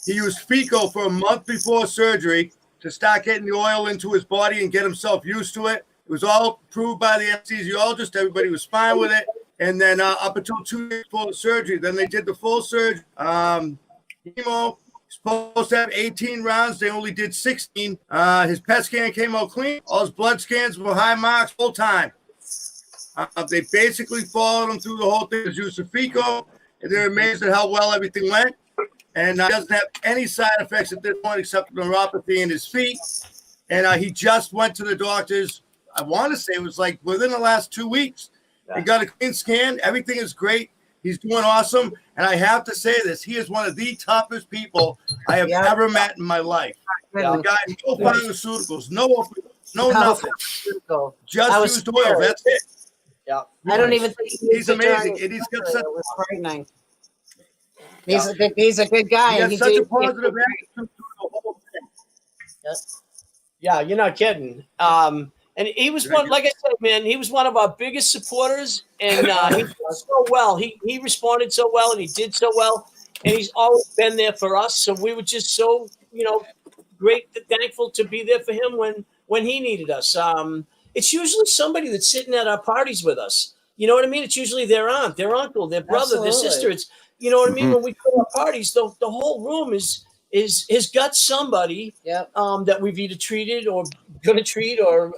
He used Fico for a month before surgery to start getting the oil into his body and get himself used to it. It was all approved by the anesthesiologist. Everybody was fine with it. And then up until 2 days before the surgery, then they did the full surgery. Chemo, supposed to have 18 rounds. They only did 16. His PET scan came out clean. All his blood scans were high marks full time. They basically followed him through the whole thing. His use of Fico, and they're amazed at how well everything went. And he doesn't have any side effects at this point except neuropathy in his feet. And he just went to the doctors, I want to say it was like within the last 2 weeks. He got a clean scan. Everything is great. He's doing awesome. And I have to say this, he is one of the toughest people I have ever met in my life. The guy, no pharmaceuticals, no nothing. Just used oil. That's it. Yeah. I don't even think he's amazing. And he's got such frightening. He's a good guy. He has such a positive attitude to the whole thing. Yeah, you're not kidding. And he was one, like I said, man, he was one of our biggest supporters, and he did so well. He responded so well, and he did so well, and he's always been there for us. So we were just so, great, thankful to be there for him when he needed us. it's usually somebody that's sitting at our parties with us. You know what I mean? It's usually their aunt, their uncle, their brother, their sister. It's, you know what I mean? When we go to our parties, the whole room is has got somebody that we've either treated or gonna treat or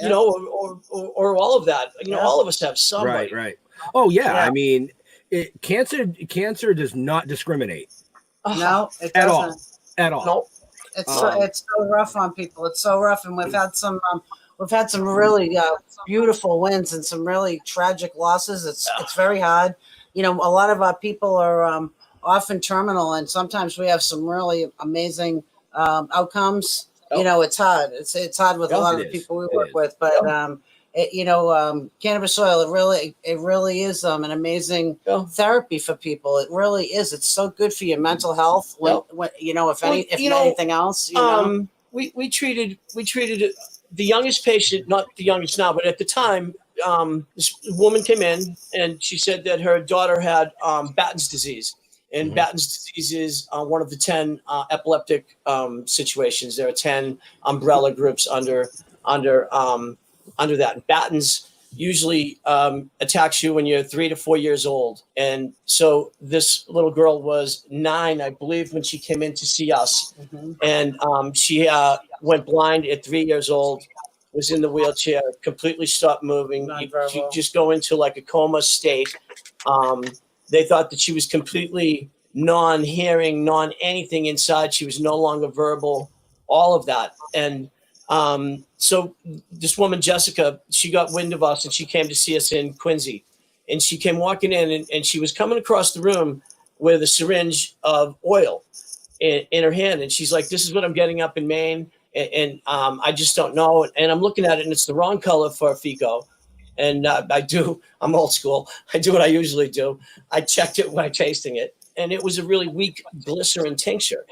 you know, or all of that. You know, all of us have somebody. Right. Oh yeah. I mean, cancer does not discriminate. No, it at doesn't. all. At all. Nope. It's so rough on people. It's so rough, and we've had some really beautiful wins and some really tragic losses. It's very hard. You know, a lot of our people are often terminal, and sometimes we have some really amazing outcomes. You know, it's hard. It's hard with a lot of the people we work with, but cannabis oil, it really is an amazing therapy for people. It really is. It's so good for your mental health. When anything else, we treated the youngest patient, not the youngest now, but at the time, this woman came in and she said that her daughter had Batten's disease. And Batten's disease is one of the 10 epileptic situations. There are 10 umbrella groups under that. And Batten's usually attacks you when you're 3 to 4 years old. And so this little girl was 9, I believe, when she came in to see us. And she went blind at 3 years old, was in the wheelchair, completely stopped moving. You just go into like a coma state. They thought that she was completely non-hearing, non-anything inside. She was no longer verbal, all of that. And so this woman, Jessica, she got wind of us and she came to see us in Quincy. And she came walking in and she was coming across the room with a syringe of oil in her hand. And she's like, this is what I'm getting up in Maine. And I just don't know. And I'm looking at it and it's the wrong color for FICO. And I'm old school. I do what I usually do. I checked it when I'm tasting it. And it was a really weak glycerin tincture.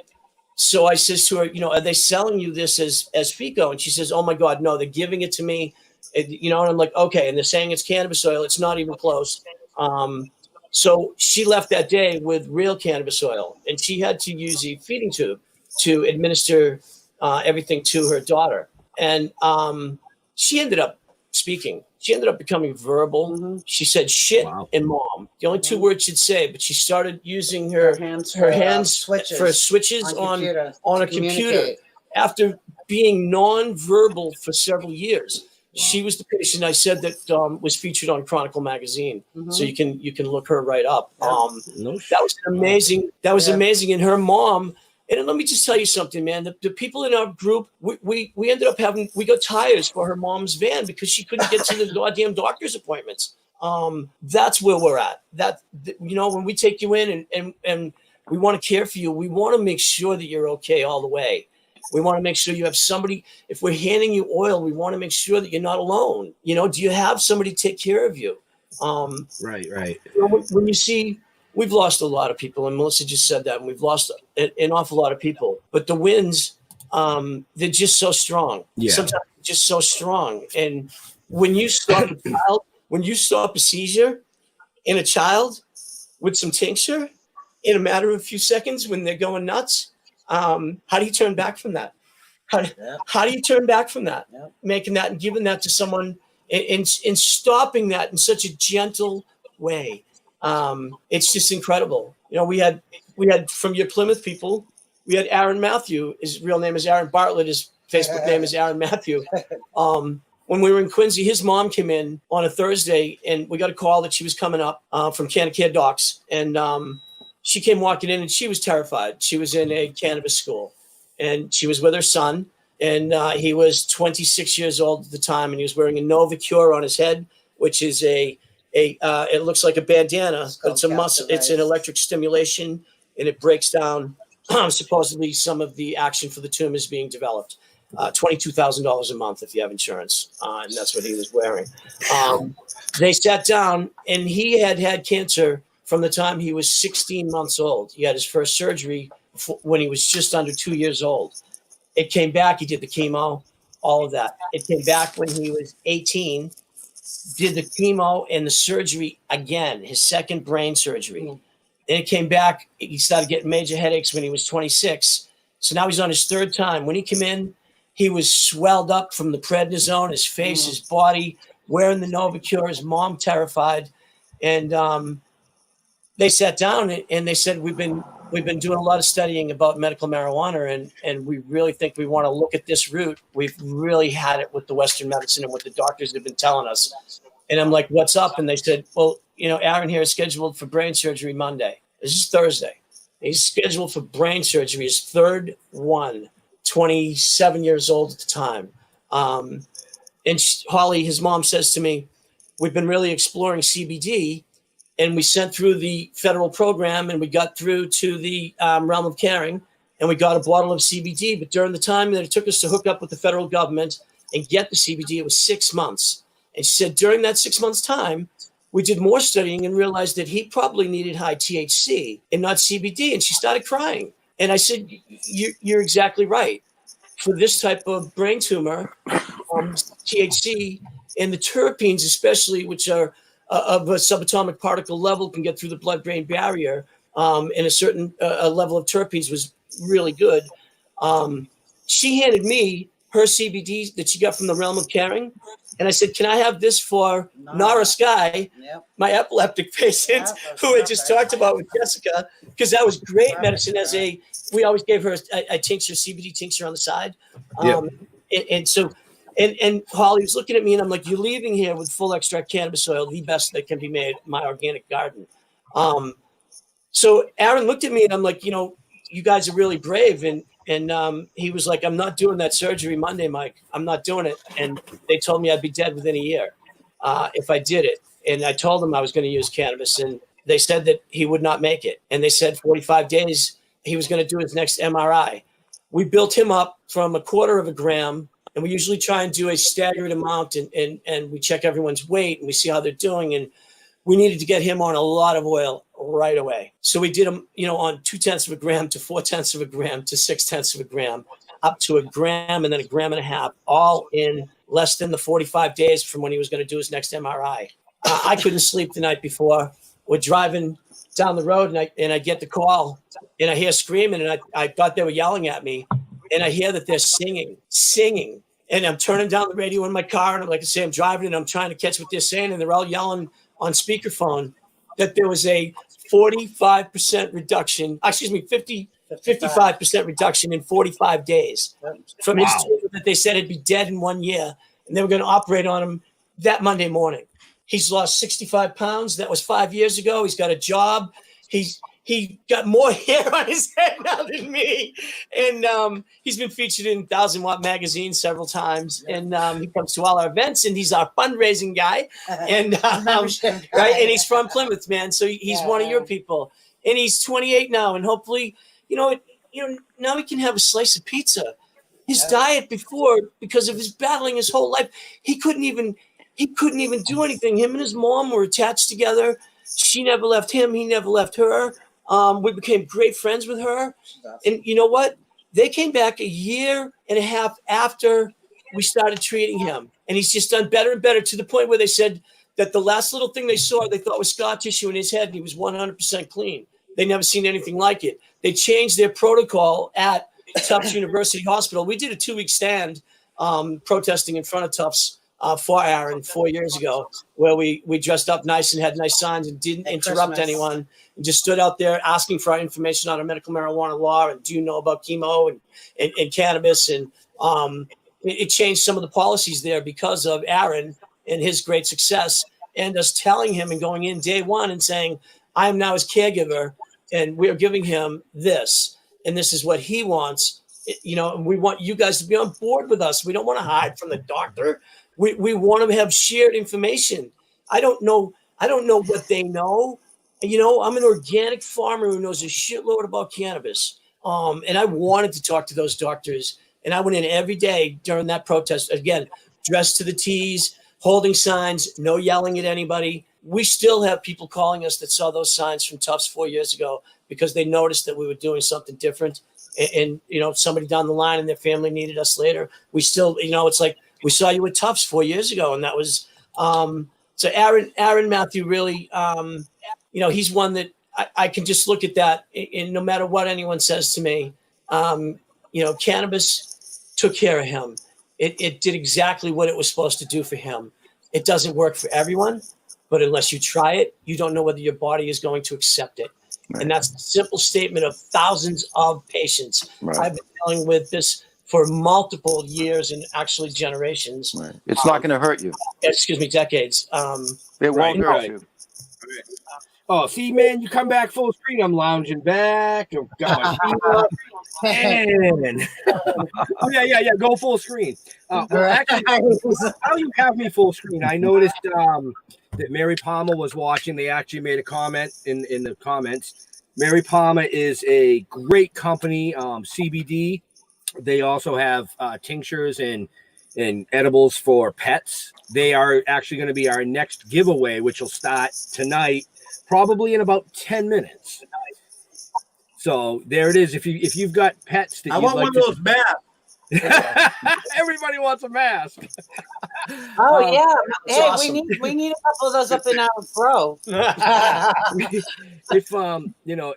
So I says to her, you know, are they selling you this as FICO? And she says, oh my God, no, they're giving it to me. And I'm like, okay. And they're saying it's cannabis oil. It's not even close. So she left that day with real cannabis oil. And she had to use a feeding tube to administer everything to her daughter. And she ended up speaking. She ended up becoming verbal. She said shit and mom. The only 2 words she'd say, but she started using her hands for switches on a computer after being non-verbal for several years. She was the patient I said that was featured on Chronicle magazine. So you can look her right up. That was amazing. That was amazing. And her mom. And let me just tell you something, man. The people in our group, we ended up we got tires for her mom's van because she couldn't get to the goddamn doctor's appointments. That's where we're at. When we take you in and we want to care for you, we want to make sure that you're okay all the way. We want to make sure you have somebody. If we're handing you oil, we want to make sure that you're not alone. Do you have somebody take care of you? Right. When you see. We've lost a lot of people, and Melissa just said that, and we've lost an awful lot of people. But the wins, they're just so strong. Yeah. Sometimes just so strong. And when you stop a child, when you stop a seizure in a child with some tincture in a matter of a few seconds when they're going nuts, how do you turn back from that? How do you turn back from that? Yeah. Making that and giving that to someone and stopping that in such a gentle way. It's just incredible. We had from your Plymouth people, we had Aaron Matthew. His real name is Aaron Bartlett. His Facebook name is Aaron Matthew. When we were in Quincy, his mom came in on a Thursday and we got a call that she was coming up from Canacare Docs. And she came walking in and she was terrified. She was in a cannabis school and she was with her son. And he was 26 years old at the time. And he was wearing a Novacure on his head, which is it looks like a bandana, but it's a muscle. It's an electric stimulation, and it breaks down. Supposedly, some of the action for the tumor is being developed. $22,000 a month if you have insurance, and that's what he was wearing. They sat down, and he had cancer from the time he was 16 months old. He had his first surgery when he was just under 2 years old. It came back. He did the chemo, all of that. It came back when he was 18. Did the chemo and the surgery again, his second brain surgery. Then it came back. He started getting major headaches when he was 26. So now he's on his third time. When he came in, He was swelled up from the prednisone, his face, his body, wearing the Novacure, his mom terrified. And they sat down and they said, we've been doing a lot of studying about medical marijuana, and we really think we want to look at this route. We've really had it with the Western medicine and what the doctors have been telling us. And I'm like, what's up? And they said, well, Aaron here is scheduled for brain surgery Monday. This is Thursday. He's scheduled for brain surgery, his third one, 27 years old at the time. And Holly, his mom, says to me, we've been really exploring CBD, and we sent through the federal program, and we got through to the realm of caring, and we got a bottle of CBD. But during the time that it took us to hook up with the federal government and get the CBD, it was 6 months. And she said during that 6 months' time, we did more studying and realized that he probably needed high THC and not CBD. And she started crying. And I said, you're exactly right. For this type of brain tumor, THC and the terpenes, especially, which are of a subatomic particle level, can get through the blood-brain barrier, and a certain level of terpenes was really good. She handed me her CBD that she got from the realm of caring. And I said, can I have this for Nara Sky, my epileptic patient, who I just talked about with Jessica, because that was great medicine we always gave her a tincture, CBD tincture on the side. And Holly was looking at me, and I'm like, you're leaving here with full extract cannabis oil, the best that can be made in my organic garden. So Aaron looked at me, and I'm like, you guys are really brave. And he was like, I'm not doing that surgery Monday, Mike. I'm not doing it. And they told me I'd be dead within a year if I did it. And I told them I was going to use cannabis. And they said that he would not make it. And they said 45 days he was going to do his next MRI. We built him up from 1/4 of a gram. And we usually try and do a staggered amount. And we check everyone's weight and we see how they're doing. And we needed to get him on a lot of oil right away. So we did him, on 0.2 of a gram to 0.4 of a gram to 0.6 of a gram, up to 1 gram and then 1.5 grams, all in less than the 45 days from when he was going to do his next MRI. I couldn't sleep the night before. We're driving down the road and I get the call and I hear screaming, and I thought they were yelling at me, and I hear that they're singing. And I'm turning down the radio in my car, and I'm driving and I'm trying to catch what they're saying. And they're all yelling on speakerphone that there was a 55% reduction, 55% reduction in 45 days from his tumor that they said he'd be dead in 1 year. And they were going to operate on him that Monday morning. He's lost 65 pounds. That was 5 years ago. He's got a job. He got more hair on his head now than me. And he's been featured in 1000 Watt magazine several times. And he comes to all our events, and he's our fundraising guy. And right, and he's from Plymouth, man. So he's one of your people. And he's 28 now. And hopefully, now he can have a slice of pizza. His diet before, because of his battling his whole life, he couldn't even do anything. Him and his mom were attached together. She never left him. He never left her. We became great friends with her. And you know what? They came back 1.5 years after we started treating him. And he's just done better and better, to the point where they said that the last little thing they saw, they thought was scar tissue in his head, and he was 100% clean. They never seen anything like it. They changed their protocol at Tufts University Hospital. We did a 2-week stand protesting in front of Tufts for Aaron 4 years ago, where we dressed up nice and had nice signs and didn't interrupt anyone, and just stood out there asking for our information on our medical marijuana law, and do you know about chemo and cannabis. And it changed some of the policies there because of Aaron and his great success, and us telling him and going in day one and saying, I am now his caregiver, and we're giving him this, and this is what he wants. And we want you guys to be on board with us. We don't want to hide from the doctor. We want to have shared information. I don't know what they know. I'm an organic farmer who knows a shitload about cannabis. And I wanted to talk to those doctors. And I went in every day during that protest, again, dressed to the T's, holding signs, no yelling at anybody. We still have people calling us that saw those signs from Tufts 4 years ago because they noticed that we were doing something different. And somebody down the line and their family needed us later. We still, it's like, we saw you at Tufts 4 years ago, and that was so Aaron Matthew really, he's one that I can just look at that, and no matter what anyone says to me, cannabis took care of him. It did exactly what it was supposed to do for him. It doesn't work for everyone, but unless you try it, you don't know whether your body is going to accept it. Right. And that's a simple statement of thousands of patients. Right. I've been dealing with this for multiple years and actually generations. Right. It's not going to hurt you. Excuse me, decades. It won't hurt you. Oh, see, man, you come back full screen. I'm lounging back. I've got my feet up. Man. Oh, yeah. Go full screen. Well, actually, how you have me full screen? I noticed that Mary Palmer was watching. They actually made a comment in the comments. Mary Palmer is a great company, CBD. They also have tinctures and edibles for pets. They are actually going to be our next giveaway, which will start tonight, probably in about 10 minutes. So there it is. If you've got pets that I want one of those masks. Everybody wants a mask. Oh yeah. Hey, awesome. we need a couple of those up in our pro.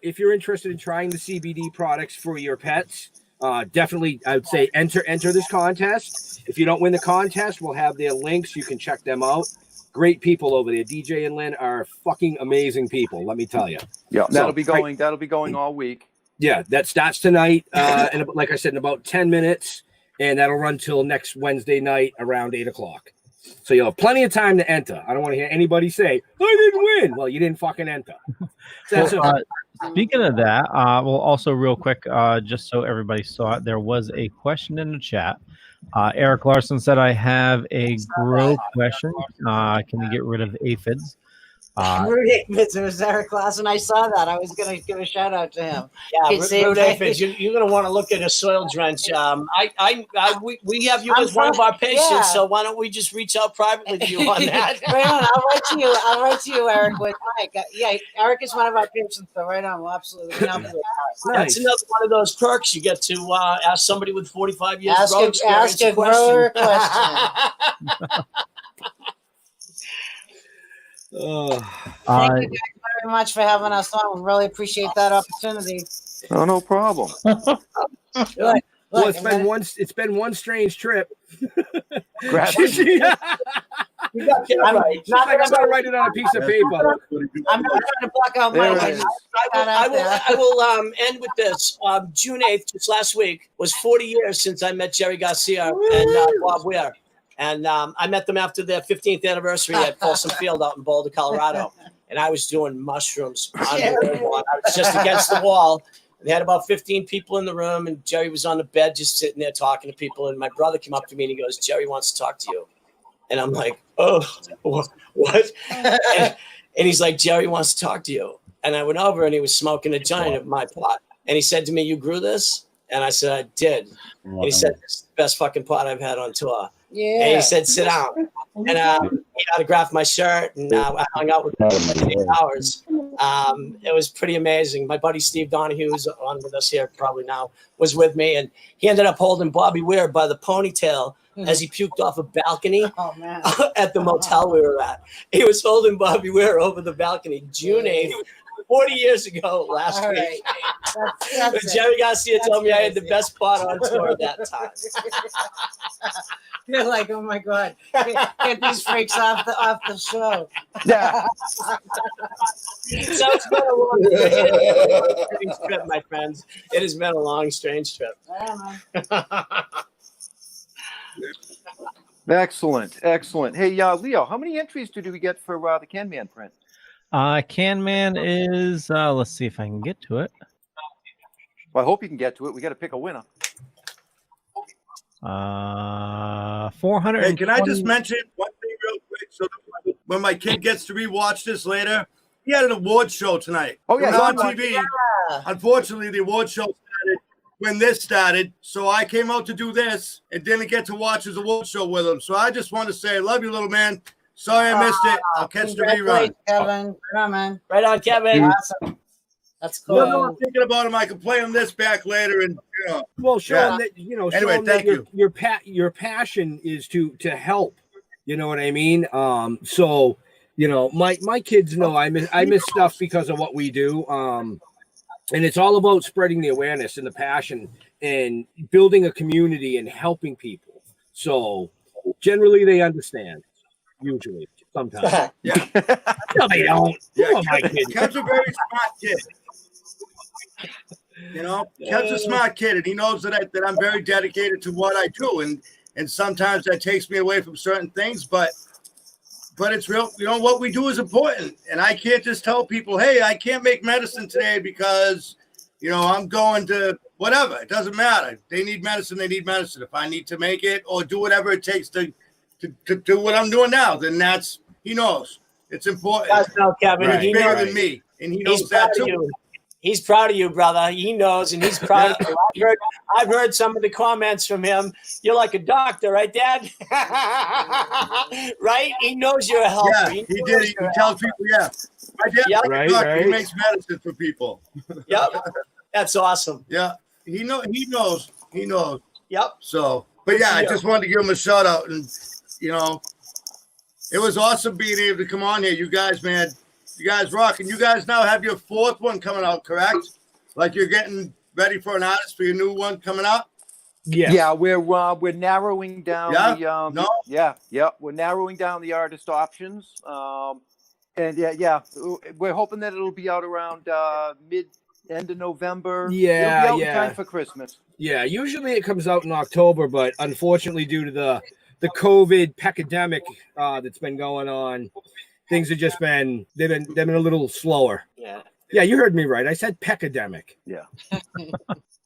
If you're interested in trying the CBD products for your pets, definitely I would say enter this contest. If you don't win the contest, we'll have their links. You can check them out. Great people over there. DJ and Lynn are fucking amazing people, let me tell you. Yeah, that'll be going all week. Yeah, that starts tonight, and like I said, in about 10 minutes, and that'll run till next Wednesday night around 8 o'clock. So you'll have plenty of time to enter. I don't want to hear anybody say, I didn't win. Well, you didn't fucking enter. Speaking of that, well, also real quick, just so everybody saw it, there was a question in the chat. Eric Larson said, I have a grow question. Can you get rid of aphids? Rude aphids. It was Eric Larson. I saw that. I was going to give a shout out to him. Yeah, rude aphids. You're going to want to look at a soil drench. We have you as one of our patients, so why don't we just reach out privately to you on that? Right on. I'll write to you, Eric. With Mike. Yeah, Eric is one of our patients, so right on. We'll absolutely. That's another one of those perks. You get to ask somebody with 45 years ask grow experience ask a grower question. Thank you guys very much for having us on. We really appreciate that opportunity. Oh, no problem. Well, it's been one strange trip. I'm not going to write it on a piece of paper. I'm not trying to block out Mike. I will end with this. June 8th, just last week, was 40 years since I met Jerry Garcia and Bob Weir. And I met them after their 15th anniversary at Folsom Field out in Boulder, Colorado. And I was doing mushrooms. I was just against the wall. They had about 15 people in the room, and Jerry was on the bed just sitting there talking to people. And my brother came up to me, and he goes, Jerry wants to talk to you. And I'm like, oh, what? And he's like, Jerry wants to talk to you. And I went over, and he was smoking a giant of my pot. And he said to me, you grew this? And I said, I did. And he said, this is the best fucking pot I've had on tour. Yeah. And he said, sit down. And he autographed my shirt, and I hung out with him for like 8 hours. It was pretty amazing. My buddy Steve Donahue, who's on with us here probably now, was with me, and he ended up holding Bobby Weir by the ponytail as he puked off a balcony at the motel we were at. He was holding Bobby Weir over the balcony June 8th. 40 years ago last week. That's Jerry Garcia told me I had the best pot on tour at that time. You're like, oh my God, get these freaks off the show. Yeah. So it's been a long, strange trip, my friends. It has been a long, strange trip. Excellent. Hey, Leo, how many entries do we get for the Can Man print? Can Man is, let's see if I can get to it. Well, I hope you can get to it. We got to pick a winner. 400. Hey, can I just mention one thing real quick? So when my kid gets to rewatch this later, he had an award show tonight. Oh, yeah. It was on TV. Yeah. Unfortunately, the award show started when this started. So I came out to do this and didn't get to watch his award show with him. So I just want to say, I love you, little man. Sorry I missed it. I'll catch the rerun. Kevin. Right on, man. Right on, Kevin. Awesome. That's cool. I'm thinking about him. I can play him this back later, and well, show him that Anyway, thank you. Your passion is to help. You know what I mean? So my kids know I miss stuff because of what we do. And it's all about spreading the awareness and the passion and building a community and helping people. So generally they understand. Usually, sometimes. Yeah. No, they don't. Yeah, Who am I kidding? Kev's a very smart kid. You know, Kev's a smart kid, and he knows that I'm very dedicated to what I do, and sometimes that takes me away from certain things, but it's real. You know, what we do is important, and I can't just tell people, hey, I can't make medicine today because, you know, I'm going to whatever. It doesn't matter. They need medicine. They need medicine. If I need to make it or do whatever it takes to do what I'm doing now, then he knows it's important. That's no, Kevin. Right. He He's bigger knows. than me, and he knows that too. He's proud of you, brother. He knows, and he's proud of you. I've heard some of the comments from him. You're like a doctor, right, Dad? Right? He knows you're a helper. Yeah, he did. He tells people, yeah. My dad's like a doctor. He makes medicine for people. Yep. That's awesome. Yeah. He knows. Yep. So, but yeah, I just wanted to give him a shout out, and you know, it was awesome being able to come on here. You guys, man, you guys rock, and you guys now have your 4th one coming out, correct? Like you're getting ready for an artist for your new one coming out. Yeah, we're narrowing down we're narrowing down the artist options. And we're hoping that it'll be out around end of November. Yeah, it'll be out in time for Christmas. Yeah, usually it comes out in October, but unfortunately, due to the COVID pandemic that's been going on, things have just been they've been a little slower. Yeah, you heard me right. I said pecademic. Yeah,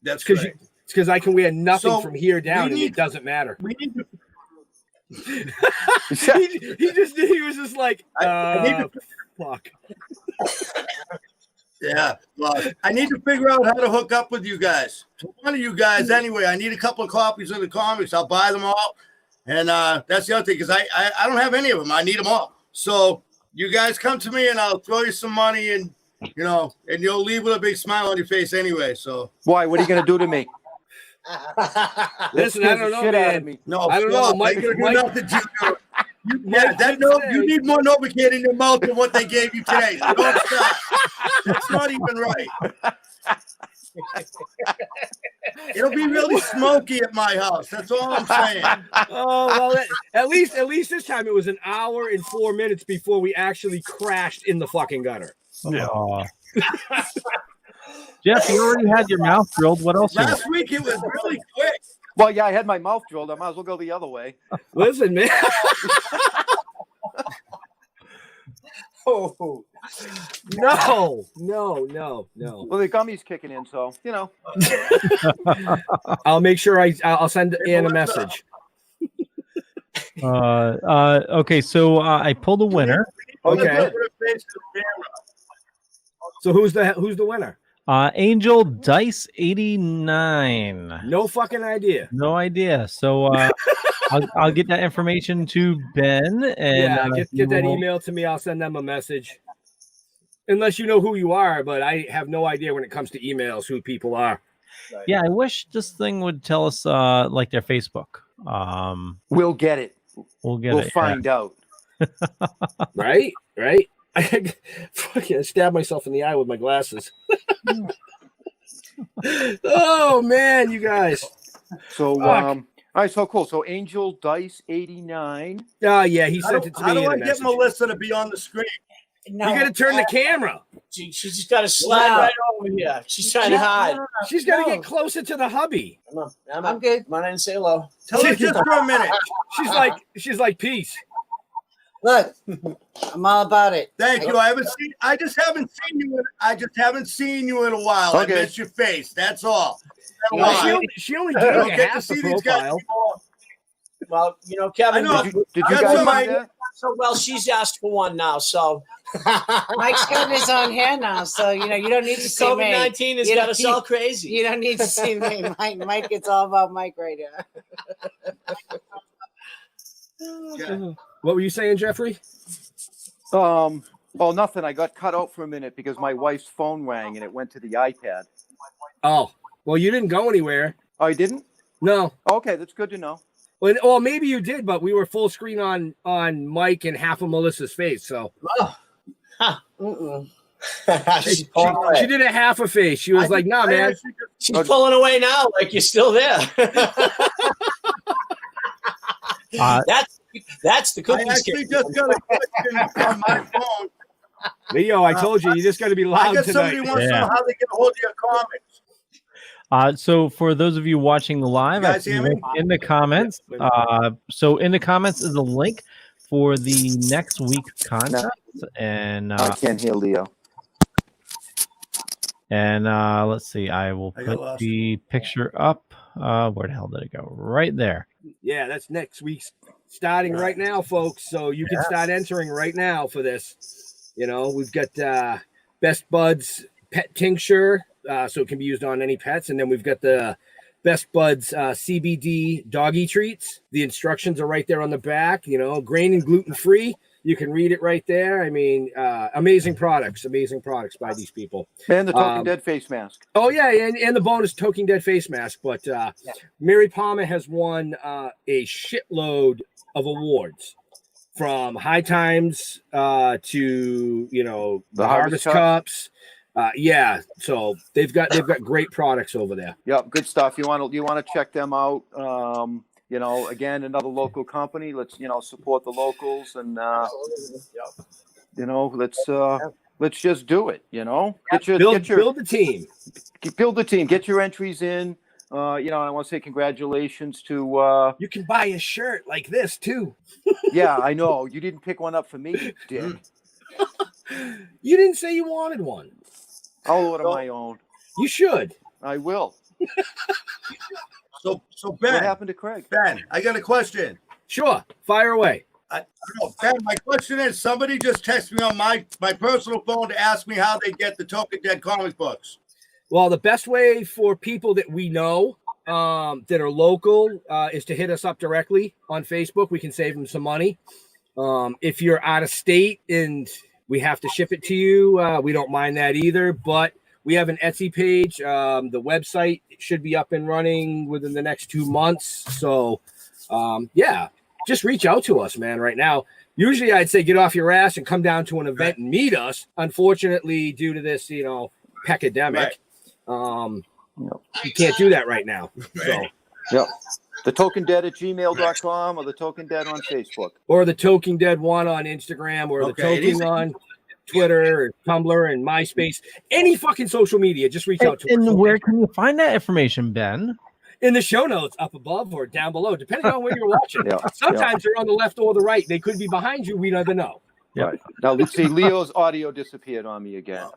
that's because it's because I can wear nothing from here down, and it doesn't matter. We need to. he was just like, I need to, fuck. Yeah, well, I need to figure out how to hook up with you guys. One of you guys, anyway. I need a couple of copies of the comics. I'll buy them all, and that's the other thing because I don't have any of them. I need them all. So you guys come to me, and I'll throw you some money, and you know, and you'll leave with a big smile on your face anyway. So why? What are you gonna do to me? Listen, I don't know, man. No, I don't know. Mike, you need more Novocaine in your mouth than what they gave you today. So don't stop. That's not even right. It'll be really smoky at my house. That's all I'm saying. Oh well, at least this time it was an hour and 4 minutes before we actually crashed in the fucking gutter. Yeah. Jeff, you already had your mouth drilled. What else? Last week it was really quick. Well, yeah, I had my mouth drilled. I might as well go the other way. Listen, man. Oh no. Well, the gummy's kicking in, so you know. I'll make sure I'll send Ann a message. Okay, so I pulled a winner. Okay. So who's the winner? Angel Dice 89. No fucking idea. No idea. So I'll get that information to Ben, and get that email to me. I'll send them a message. Unless you know who you are, but I have no idea when it comes to emails who people are. Yeah, I wish this thing would tell us like their Facebook. We'll get it. We'll find out. Right. I fucking stabbed myself in the eye with my glasses. Oh man, you guys. So all right, so cool. So Angel Dice 89. Oh yeah, he sent it to me. How do I in a get message. Melissa to be on the screen? No, you got to turn the camera. She's just got to slide right over here. She's trying to hide. She's got to get closer to the hubby. I'm good. Come on in and say hello. Tell her just for a minute. She's like peace. Look, I'm all about it. Thank you. I just haven't seen you in a while. Okay. I miss your face. That's all. She only gave me half the profile. Well, you know, Kevin. I know. Did you guys find that? So well, she's asked for one now. So Mike's got his own hand now, so you know you don't need to see me. COVID-19 has got us all crazy. You don't need to see me. Mike, it's all about Mike right here. Yeah. What were you saying, Jeffrey? Well, nothing. I got cut out for a minute because my wife's phone rang and it went to the iPad. Oh, well, you didn't go anywhere. Oh, you didn't? No. Okay, that's good to know. Well, maybe you did, but we were full screen on Mike and half of Melissa's face. So. She's She did a half a face. She was like, "Nah, man." She's pulling away now, like you're still there. That's the cookie. I actually just got a question on my phone. Leo, I told you just got to be loud I guess tonight. somebody wants to know how they get a hold of your comics. So for those of you watching the live, You guys hear me? in the comments. So in the comments is a link for the next week's contest, and I can't hear Leo. And let's see, I will put the picture up. Where the hell did it go? Right there. Yeah, that's next week's starting right now, folks. So you can start entering right now for this. You know, we've got Best Buds pet tincture, so it can be used on any pets. And then we've got the Best Buds CBD doggy treats. The instructions are right there on the back, you know, grain and gluten free. You can read it right there. I mean, amazing products by these people. And the Toking Dead face mask. Oh, yeah, and the bonus Toking Dead face mask. But Mary Palmer has won a shitload of awards, from High Times to, you know, the Harvest Cups. So they've got great products over there. Yep, good stuff. You want to check them out. You know, again, another local company. Let's, you know, support the locals, and you know, let's just do it. You know, build the team. Build the team. Get your entries in. You know, I want to say congratulations to. You can buy a shirt like this too. Yeah, I know. You didn't pick one up for me, you dick. You didn't say you wanted one. I'll order my own. You should. I will. So Ben, what happened to Craig? Ben, I got a question. Sure, fire away. I don't know, Ben, my question is, somebody just texted me on my personal phone to ask me how they get the Toking Dead comic books. Well, the best way for people that we know that are local is to hit us up directly on Facebook. We can save them some money. If you're out of state and we have to ship it to you, we don't mind that either. But we have an Etsy page. The website should be up and running within the next 2 months. So, just reach out to us, man, right now. Usually I'd say get off your ass and come down to an event and meet us. Unfortunately, due to this, you know, pecademic, you can't do that right now. So, yep. The Toking Dead at gmail.com or the Toking Dead on Facebook. Or the Toking Dead one on Instagram, or the Toking on Twitter or Tumblr and MySpace. Any fucking social media, just reach out to us. And where can you find that information, Ben? In the show notes, up above or down below, depending on where you're watching. Sometimes they're on the left or the right. They could be behind you. We never know. Right. Now, let's see. Leo's audio disappeared on me again.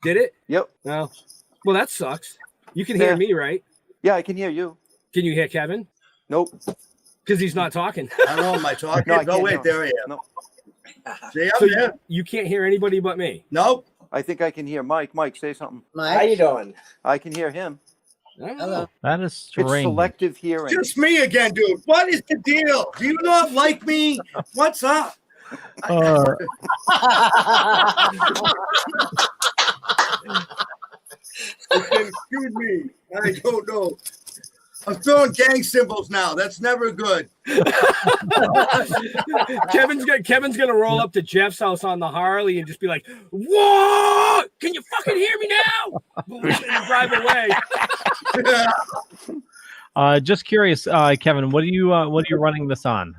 Did it? Yep. No. Well, that sucks. You can hear me, right? Yeah, I can hear you. Can you hear Kevin? Nope. Because he's not talking. I don't know. Am I talking? No, wait, there I am. No. See, so you can't hear anybody but me? Nope. I think I can hear Mike. Mike, say something. Mike? How you doing? I can hear him. Hello. That is strange. It's selective hearing. Just me again, dude. What is the deal? Do you not like me? What's up? Excuse me. I don't know. I'm throwing gang symbols now. That's never good. Kevin's gonna roll up to Jeff's house on the Harley and just be like, "What? Can you fucking hear me now?" And drive away. Just curious, Kevin, what are you running this on?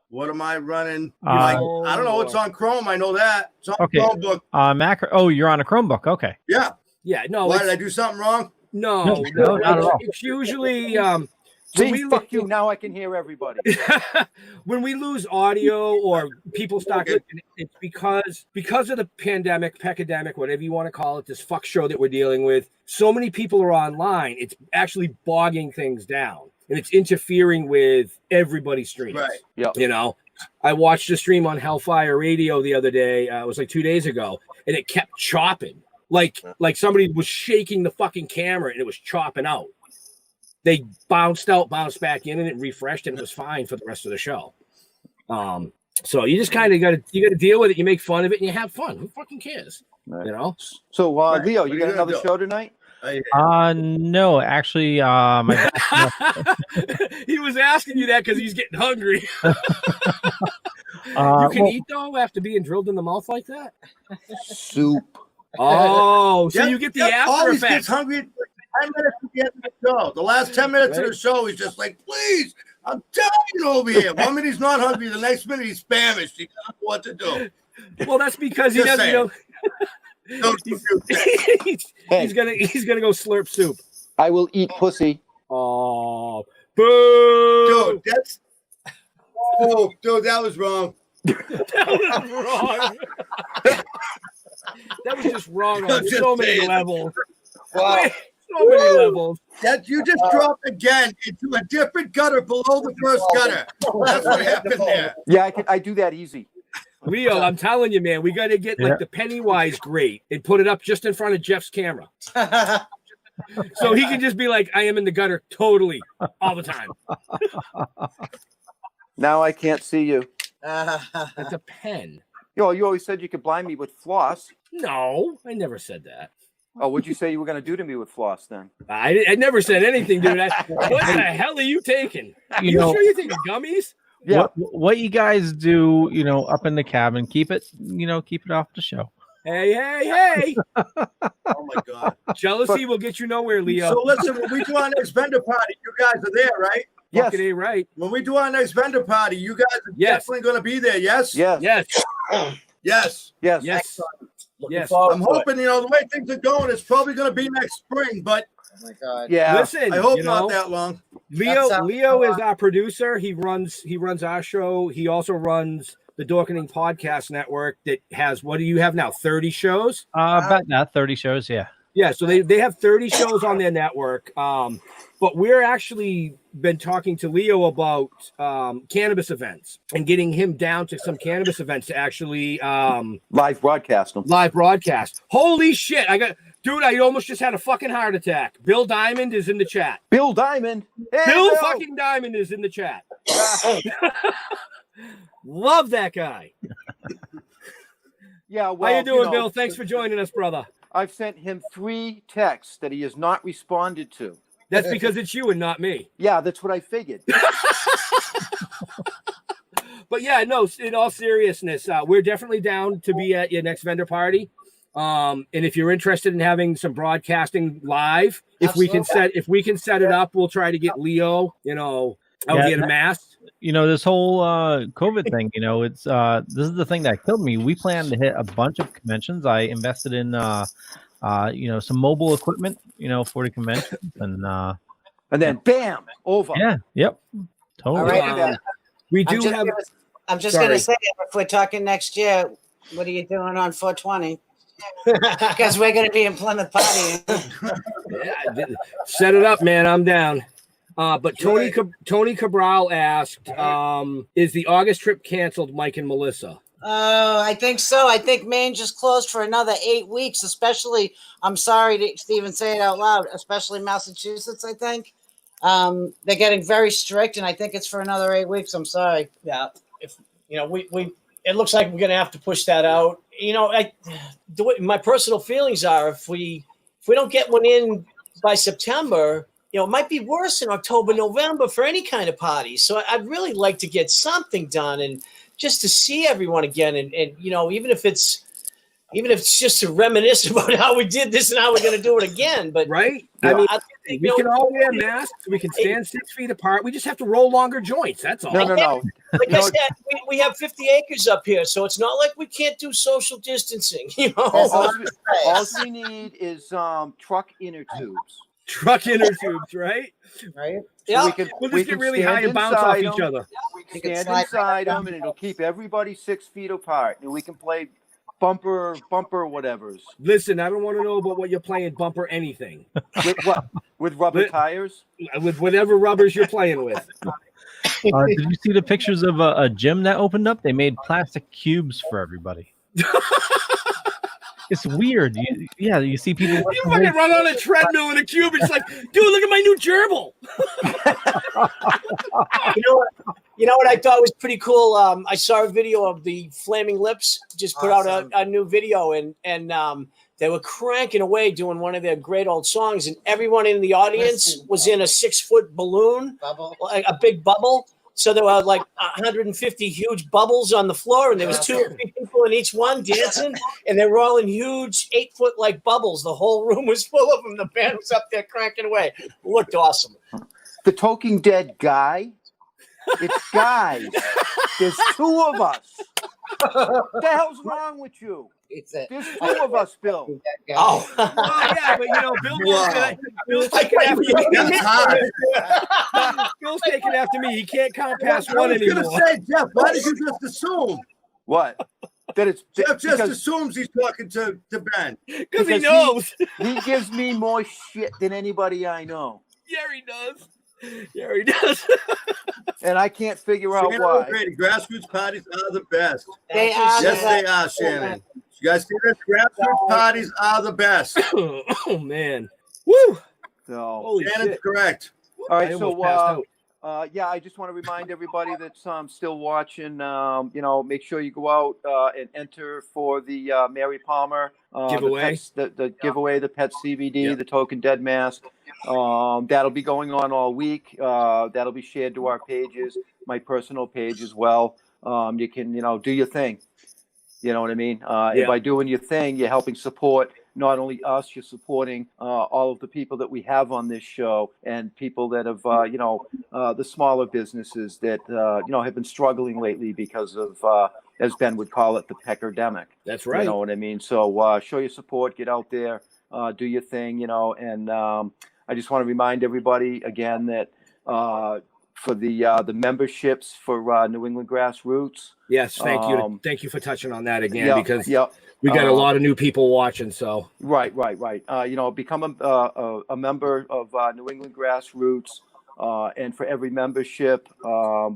What am I running? I don't know. It's on Chrome. I know that. It's on Chromebook. Mac. Oh, you're on a Chromebook. Okay. Yeah. Yeah. No. Why did I do something wrong? No, not at all. It's usually fuck you. Now I can hear everybody. When we lose audio or people start listening, it's because of the pandemic, pecademic, whatever you want to call it, this fuck show that we're dealing with. So many people are online. It's actually bogging things down, and it's interfering with everybody's streams. Right. Yeah. You know, I watched a stream on Hellfire Radio the other day. It was like 2 days ago, and it kept chopping. Like somebody was shaking the fucking camera and it was chopping out. They bounced back in, and it refreshed, and it was fine for the rest of the show. So you just kind of got to deal with it. You make fun of it and you have fun. Who fucking cares? Right. You know. So Leo, you got another show tonight? No, actually, he was asking you that because he's getting hungry. You can eat though after being drilled in the mouth like that. Soup. Oh, so you get the after always effects. gets hungry at 10 minutes at the end of the show. The last 10 minutes of the show, he's just like, please, I'm dying over here. 1 minute he's not hungry, the next minute he's famished. He doesn't know what to do. Well, that's because he doesn't know. He's gonna go slurp soup. I will eat pussy. Oh, boo! Dude, that was wrong. That was wrong. That was just wrong on so many levels. Wow. So many levels. That you just dropped again into a different gutter below the first gutter. That's what happened there. Yeah, I do that easy. Leo, I'm telling you, man, we got to get like the Pennywise grate and put it up just in front of Jeff's camera. So he can just be like, I am in the gutter totally all the time. Now I can't see you. It's a pen. You always said you could blind me with floss. No, I never said that. Oh, what'd you say you were going to do to me with floss then? I never said anything, dude. What the hell are you taking? You know- sure you're taking gummies? Yeah. What you guys do, up in the cabin, keep it off the show. Hey. Oh my God. Jealousy will get you nowhere, Leo. So listen, when we do our next vendor party, you guys are there, right? Yes. Fucking A right. When we do our next vendor party, you guys are definitely going to be there, yes? Yes. Yes. Yes. I'm hoping, the way things are going, it's probably going to be next spring, but oh my God. Yeah. Listen, I hope not that long. Leo is our producer. He runs our show. He also runs the Dorkening Podcast Network that has, what do you have now? 30 shows? About that, 30 shows, yeah. Yeah, so they have 30 shows on their network. But we're actually been talking to Leo about cannabis events and getting him down to some cannabis events to actually live broadcast them. Live broadcast. Holy shit. Dude, I almost just had a fucking heart attack. Bill Diamond is in the chat. Bill Diamond. Hey, Bill fucking Diamond is in the chat. Love that guy. Yeah, well, how you doing, Bill? Thanks for joining us, brother. I've sent him 3 texts that he has not responded to. That's because it's you and not me. Yeah, that's what I figured. But yeah, no, in all seriousness, we're definitely down to be at your next vendor party. And if you're interested in having some broadcasting live, if we can set it up, we'll try to get Leo, out here to mask. This whole COVID thing, it's this is the thing that killed me. We plan to hit a bunch of conventions. I invested in some mobile equipment, for the conventions, and then bam, over. Yeah, yep, totally. All right, we do I'm just gonna say, if we're talking next year, what are you doing on 420? Because we're gonna be in Plymouth partying. Yeah, set it up, man. I'm down. But Tony Cabral asked, is the August trip canceled, Mike and Melissa? I think so. I think Maine just closed for another 8 weeks, especially, I'm sorry to even say it out loud, especially Massachusetts, I think. They're getting very strict, and I think it's for another 8 weeks. I'm sorry. Yeah. If it looks like we're going to have to push that out. My personal feelings are if we don't get one in by September, it might be worse in October, November for any kind of party. So I'd really like to get something done and just to see everyone again. And even if it's just to reminisce about how we did this and how we're going to do it again. But right. I mean, we can all wear masks. We can stand 6 feet apart. We just have to roll longer joints. That's all. No. Like I said, we have 50 acres up here, so it's not like we can't do social distancing. All we need is truck inner tubes. Truck inner tubes, right? Right. Yeah. So we'll just get really high and bounce off each other. We can stand inside them, and it'll keep everybody 6 feet apart, and we can play bumper whatevers. Listen, I don't want to know about what you're playing bumper anything. With what? With rubber tires? With whatever rubbers you're playing with. Did you see the pictures of a gym that opened up? They made plastic cubes for everybody. It's weird. You see people. You fucking run on a treadmill in a cube. It's like, dude, look at my new gerbil. You know what I thought was pretty cool? I saw a video of the Flaming Lips just put out a new video, and they were cranking away doing one of their great old songs, and everyone in the audience was in a 6-foot balloon, a big bubble. So there were like 150 huge bubbles on the floor, and there was 2 or 3 people in each one dancing, and they were all in huge 8-foot like bubbles. The whole room was full of them. The band was up there cranking away. It looked awesome. The Toking Dead guy. It's guys. There's 2 of us. What the hell's wrong with you? There's 2 of us, Bill. Oh, yeah, but Bill's taking after me. Bill's taking after me. He can't count past 1 anymore. I was going to say, Jeff, why did you just assume? What? That it's Jeff just assumes he's talking to Ben. Because he knows. He gives me more shit than anybody I know. Yeah, he does. Yeah, he does. And I can't figure out why. Grassroots parties are the best. They are. Yes, they are, Shannon. You guys see this? Grassroots parties are the best. Oh, man. Woo! So, holy Shannon's shit. correct. All right, so yeah, I just want to remind everybody that's still watching. Make sure you go out and enter for the Mary Palmer giveaway. The giveaway, the pet CBD, the Token Dead mask. That'll be going on all week. That'll be shared to our pages, my personal page as well. You can do your thing. You know what I mean? And by doing your thing, you're helping support not only us, you're supporting all of the people that we have on this show and people that have, the smaller businesses that, have been struggling lately because of, as Ben would call it, the peckerdemic. That's right. You know what I mean? So show your support, get out there, do your thing, and I just want to remind everybody again that for the memberships for New England Grassroots. Yes, thank you. Thank you for touching on that again because we got a lot of new people watching. So right. Become a member of New England Grassroots, and for every membership,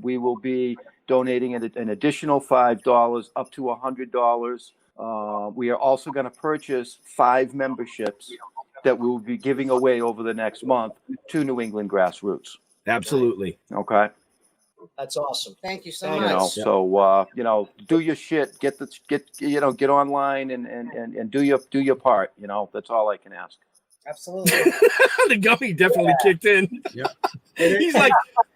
we will be donating an additional $5 up to $100. We are also going to purchase 5 memberships that we will be giving away over the next month to New England Grassroots. Absolutely. Okay. That's awesome. Thank you so much. So do your shit. Get online and do your part. That's all I can ask. Absolutely. The gummy definitely kicked in. Yeah.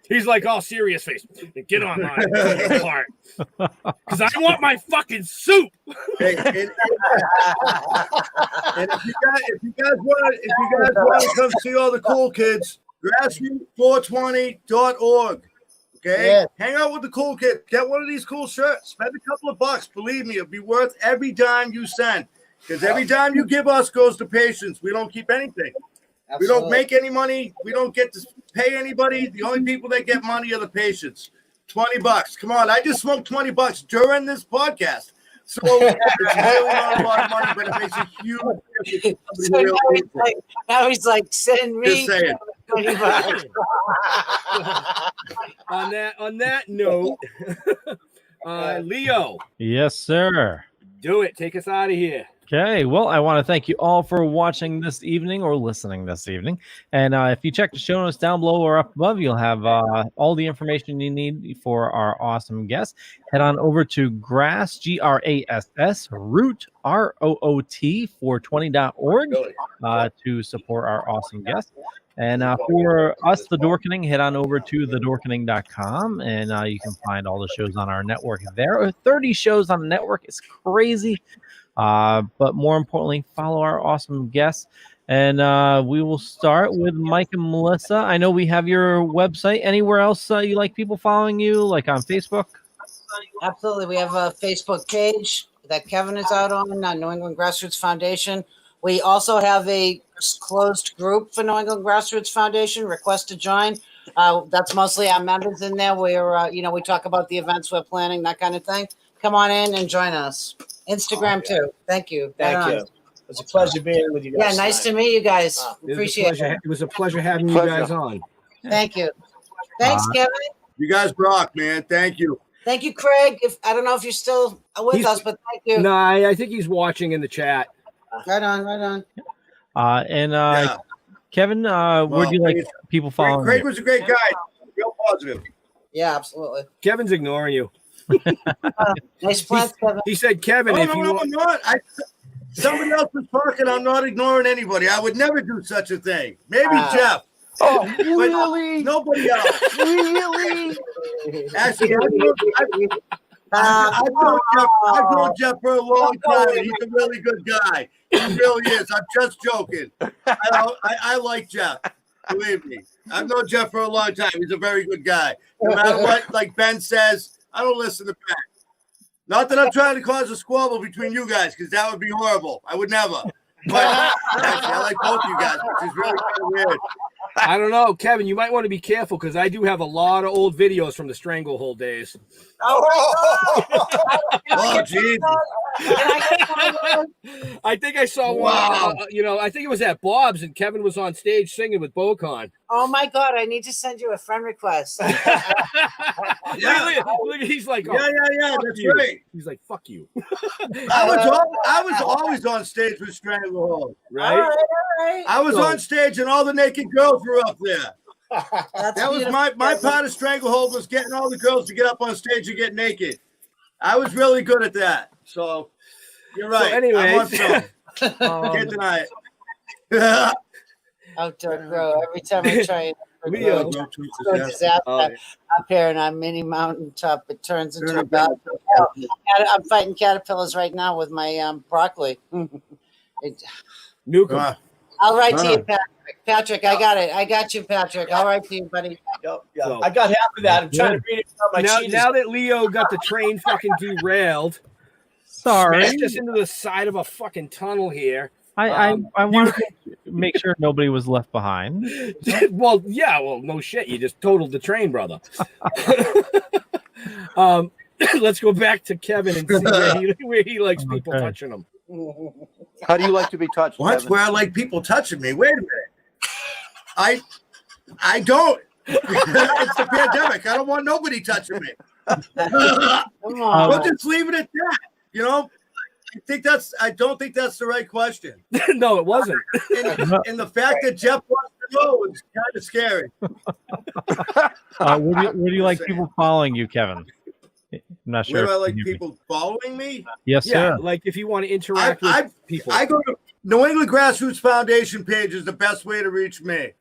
He's like all serious face. Get online. Do your part. Because I want my fucking soup. Hey, and if you guys want to come see all the cool kids, grassroots420.org. Okay, hang out with the cool kids. Get one of these cool shirts. Spend a couple of bucks. Believe me, it'll be worth every dime you send. Because every dime you give us goes to patients. We don't keep anything. Absolutely. We don't make any money. We don't get to pay anybody. The only people that get money are the patients. $20. Come on, I just smoked $20 during this podcast. So it's really not a lot of money, but it makes a huge difference. Now he's like, send me. Just saying. On that note, Leo. Yes, sir. Do it. Take us out of here. Okay, well, I want to thank you all for watching this evening or listening this evening. And if you check the show notes down below or up above, you'll have all the information you need for our awesome guests. Head on over to Grass, GRASS, Root, ROOT, 420.org to support our awesome guests. And for us, The Dorkening, head on over to thedorkening.com, and you can find all the shows on our network there. 30 shows on the network. It's crazy. But more importantly, follow our awesome guests. And we will start with Mike and Melissa. I know we have your website. Anywhere else you like people following you, like on Facebook? Absolutely. We have a Facebook page that Kevin is out on, New England Grassroots Foundation. We also have a closed group for New England Grassroots Foundation. Request to join. That's mostly our members in there. Where we talk about the events we're planning, that kind of thing. Come on in and join us. Instagram too. Thank you. Thank you. It's a pleasure being with you guys. Yeah, nice to meet you guys. Appreciate it. It was a pleasure having you guys on. Thank you. Thanks, Kevin. You guys rock, man. Thank you. Thank you, Craig. I don't know if you're still with us, but thank you. No, I think he's watching in the chat. Right on. Kevin, where do you like people following? Craig was a great guy. Real positive. Yeah, absolutely. Kevin's ignoring you. Nice plans, Kevin. He said, Kevin, I'm not. Somebody else was talking. I'm not ignoring anybody. I would never do such a thing. Maybe Jeff. Oh, really? Nobody else. Really? Actually, I've known Jeff for a long time, and he's a really good guy. He really is. I'm just joking. I like Jeff. Believe me. I've known Jeff for a long time. He's a very good guy. No matter what, like Ben says, I don't listen to Ben. Not that I'm trying to cause a squabble between you guys, because that would be horrible. I would never. But actually, I like both you guys, which is really kind of weird. I don't know, Kevin. You might want to be careful because I do have a lot of old videos from the Stranglehold days. Oh, geez. I think I saw one. I think it was at Bob's, and Kevin was on stage singing with Bocon. Oh my God! I need to send you a friend request. Look, he's like, yeah. That's right. He's like, fuck you. I was always on stage with Stranglehold. Right? All right. I was on stage, and all the naked girls were up there. That was my part of Stranglehold, was getting all the girls to get up on stage and get naked. I was really good at that. So you're right. So anyways, can't deny it. Outdoor grow. Every time I try disaster up here in our mini mountaintop, it turns into a battle. I'm fighting caterpillars right now with my broccoli. Newcomb. I'll write to you, Patrick. Patrick, I got it. I got you, Patrick. I'll write to you, buddy. Yeah. So, I got half of that. I'm trying to read it from my cheese. Now that Leo got the train fucking derailed, smashed us into the side of a fucking tunnel here. I wanted to make sure nobody was left behind. Well, no shit. You just totaled the train, brother. Let's go back to Kevin and see where he likes people touching him. How do you like to be touched? What's where I like people touching me? Wait a minute. I don't. It's the pandemic. I don't want nobody touching me. We'll just leave it at that. You know, I don't think that's the right question. No, it wasn't. And the fact that Jeff wants to know is kind of scary. Where do you like people following you, Kevin? I'm not sure. Where do I like people following me? Yes, sir. Like if you want to interact with people. I go to New England Grassroots Foundation page is the best way to reach me.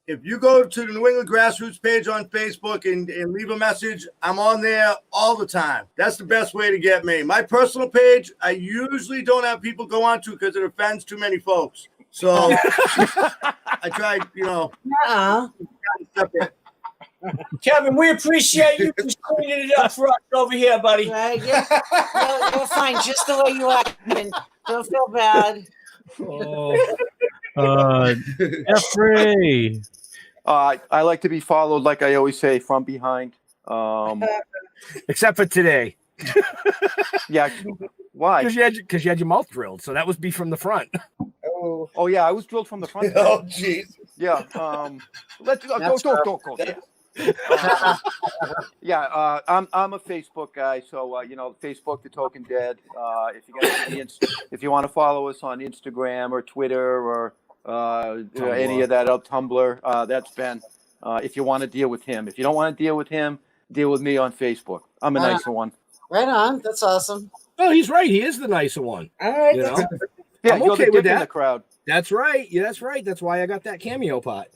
If you go to the New England Grassroots page on Facebook and leave a message, I'm on there all the time. That's the best way to get me. My personal page, I usually don't have people go on to because it offends too many folks. So I try, Kevin, we appreciate you just cleaning it up for us over here, buddy. Right, yeah. You're fine just the way you are. Don't feel bad. Jeffrey. I like to be followed, like I always say, from behind. Except for today. Yeah. Why? Because you had your mouth drilled, so that was be from the front. Oh yeah, I was drilled from the front. Oh jeez. Yeah. Let's go. Go. Yeah. I'm a Facebook guy, so Facebook, the Token Dead. If you want to follow us on Instagram or Twitter or any of that Tumblr, that's Ben. If you want to deal with him, if you don't want to deal with him, deal with me on Facebook. I'm a nicer one. Right on. That's awesome. Oh, he's right. He is the nicer one. All right. Yeah, I'm you're okay the with dick in that. the crowd. That's right. Yeah, that's right. That's why I got that cameo pot.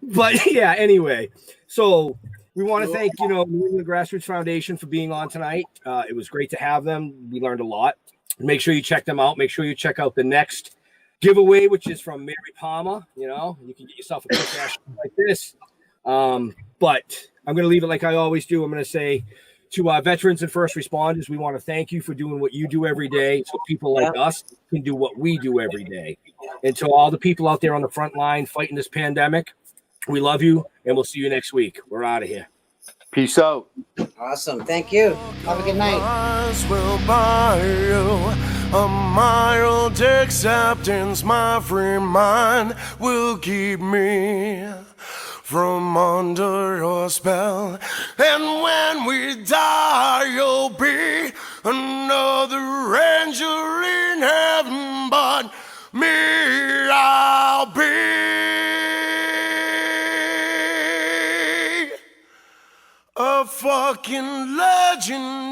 But yeah, anyway. So we want to thank, New England Grassroots Foundation for being on tonight. It was great to have them. We learned a lot. Make sure you check them out. Make sure you check out the next giveaway, which is from Mary Palmer. You can get yourself a quick cash like this. But I'm going to leave it like I always do. I'm going to say to our veterans and first responders, we want to thank you for doing what you do every day so people like us can do what we do every day. And to all the people out there on the front line fighting this pandemic, we love you, and we'll see you next week. We're out of here. Peace out. Awesome. Thank you. Have a good night. Will buy you a mild acceptance. My free mind will keep me from under your spell. And when we die, you'll be another angel in heaven, but me, I'll be a fucking legend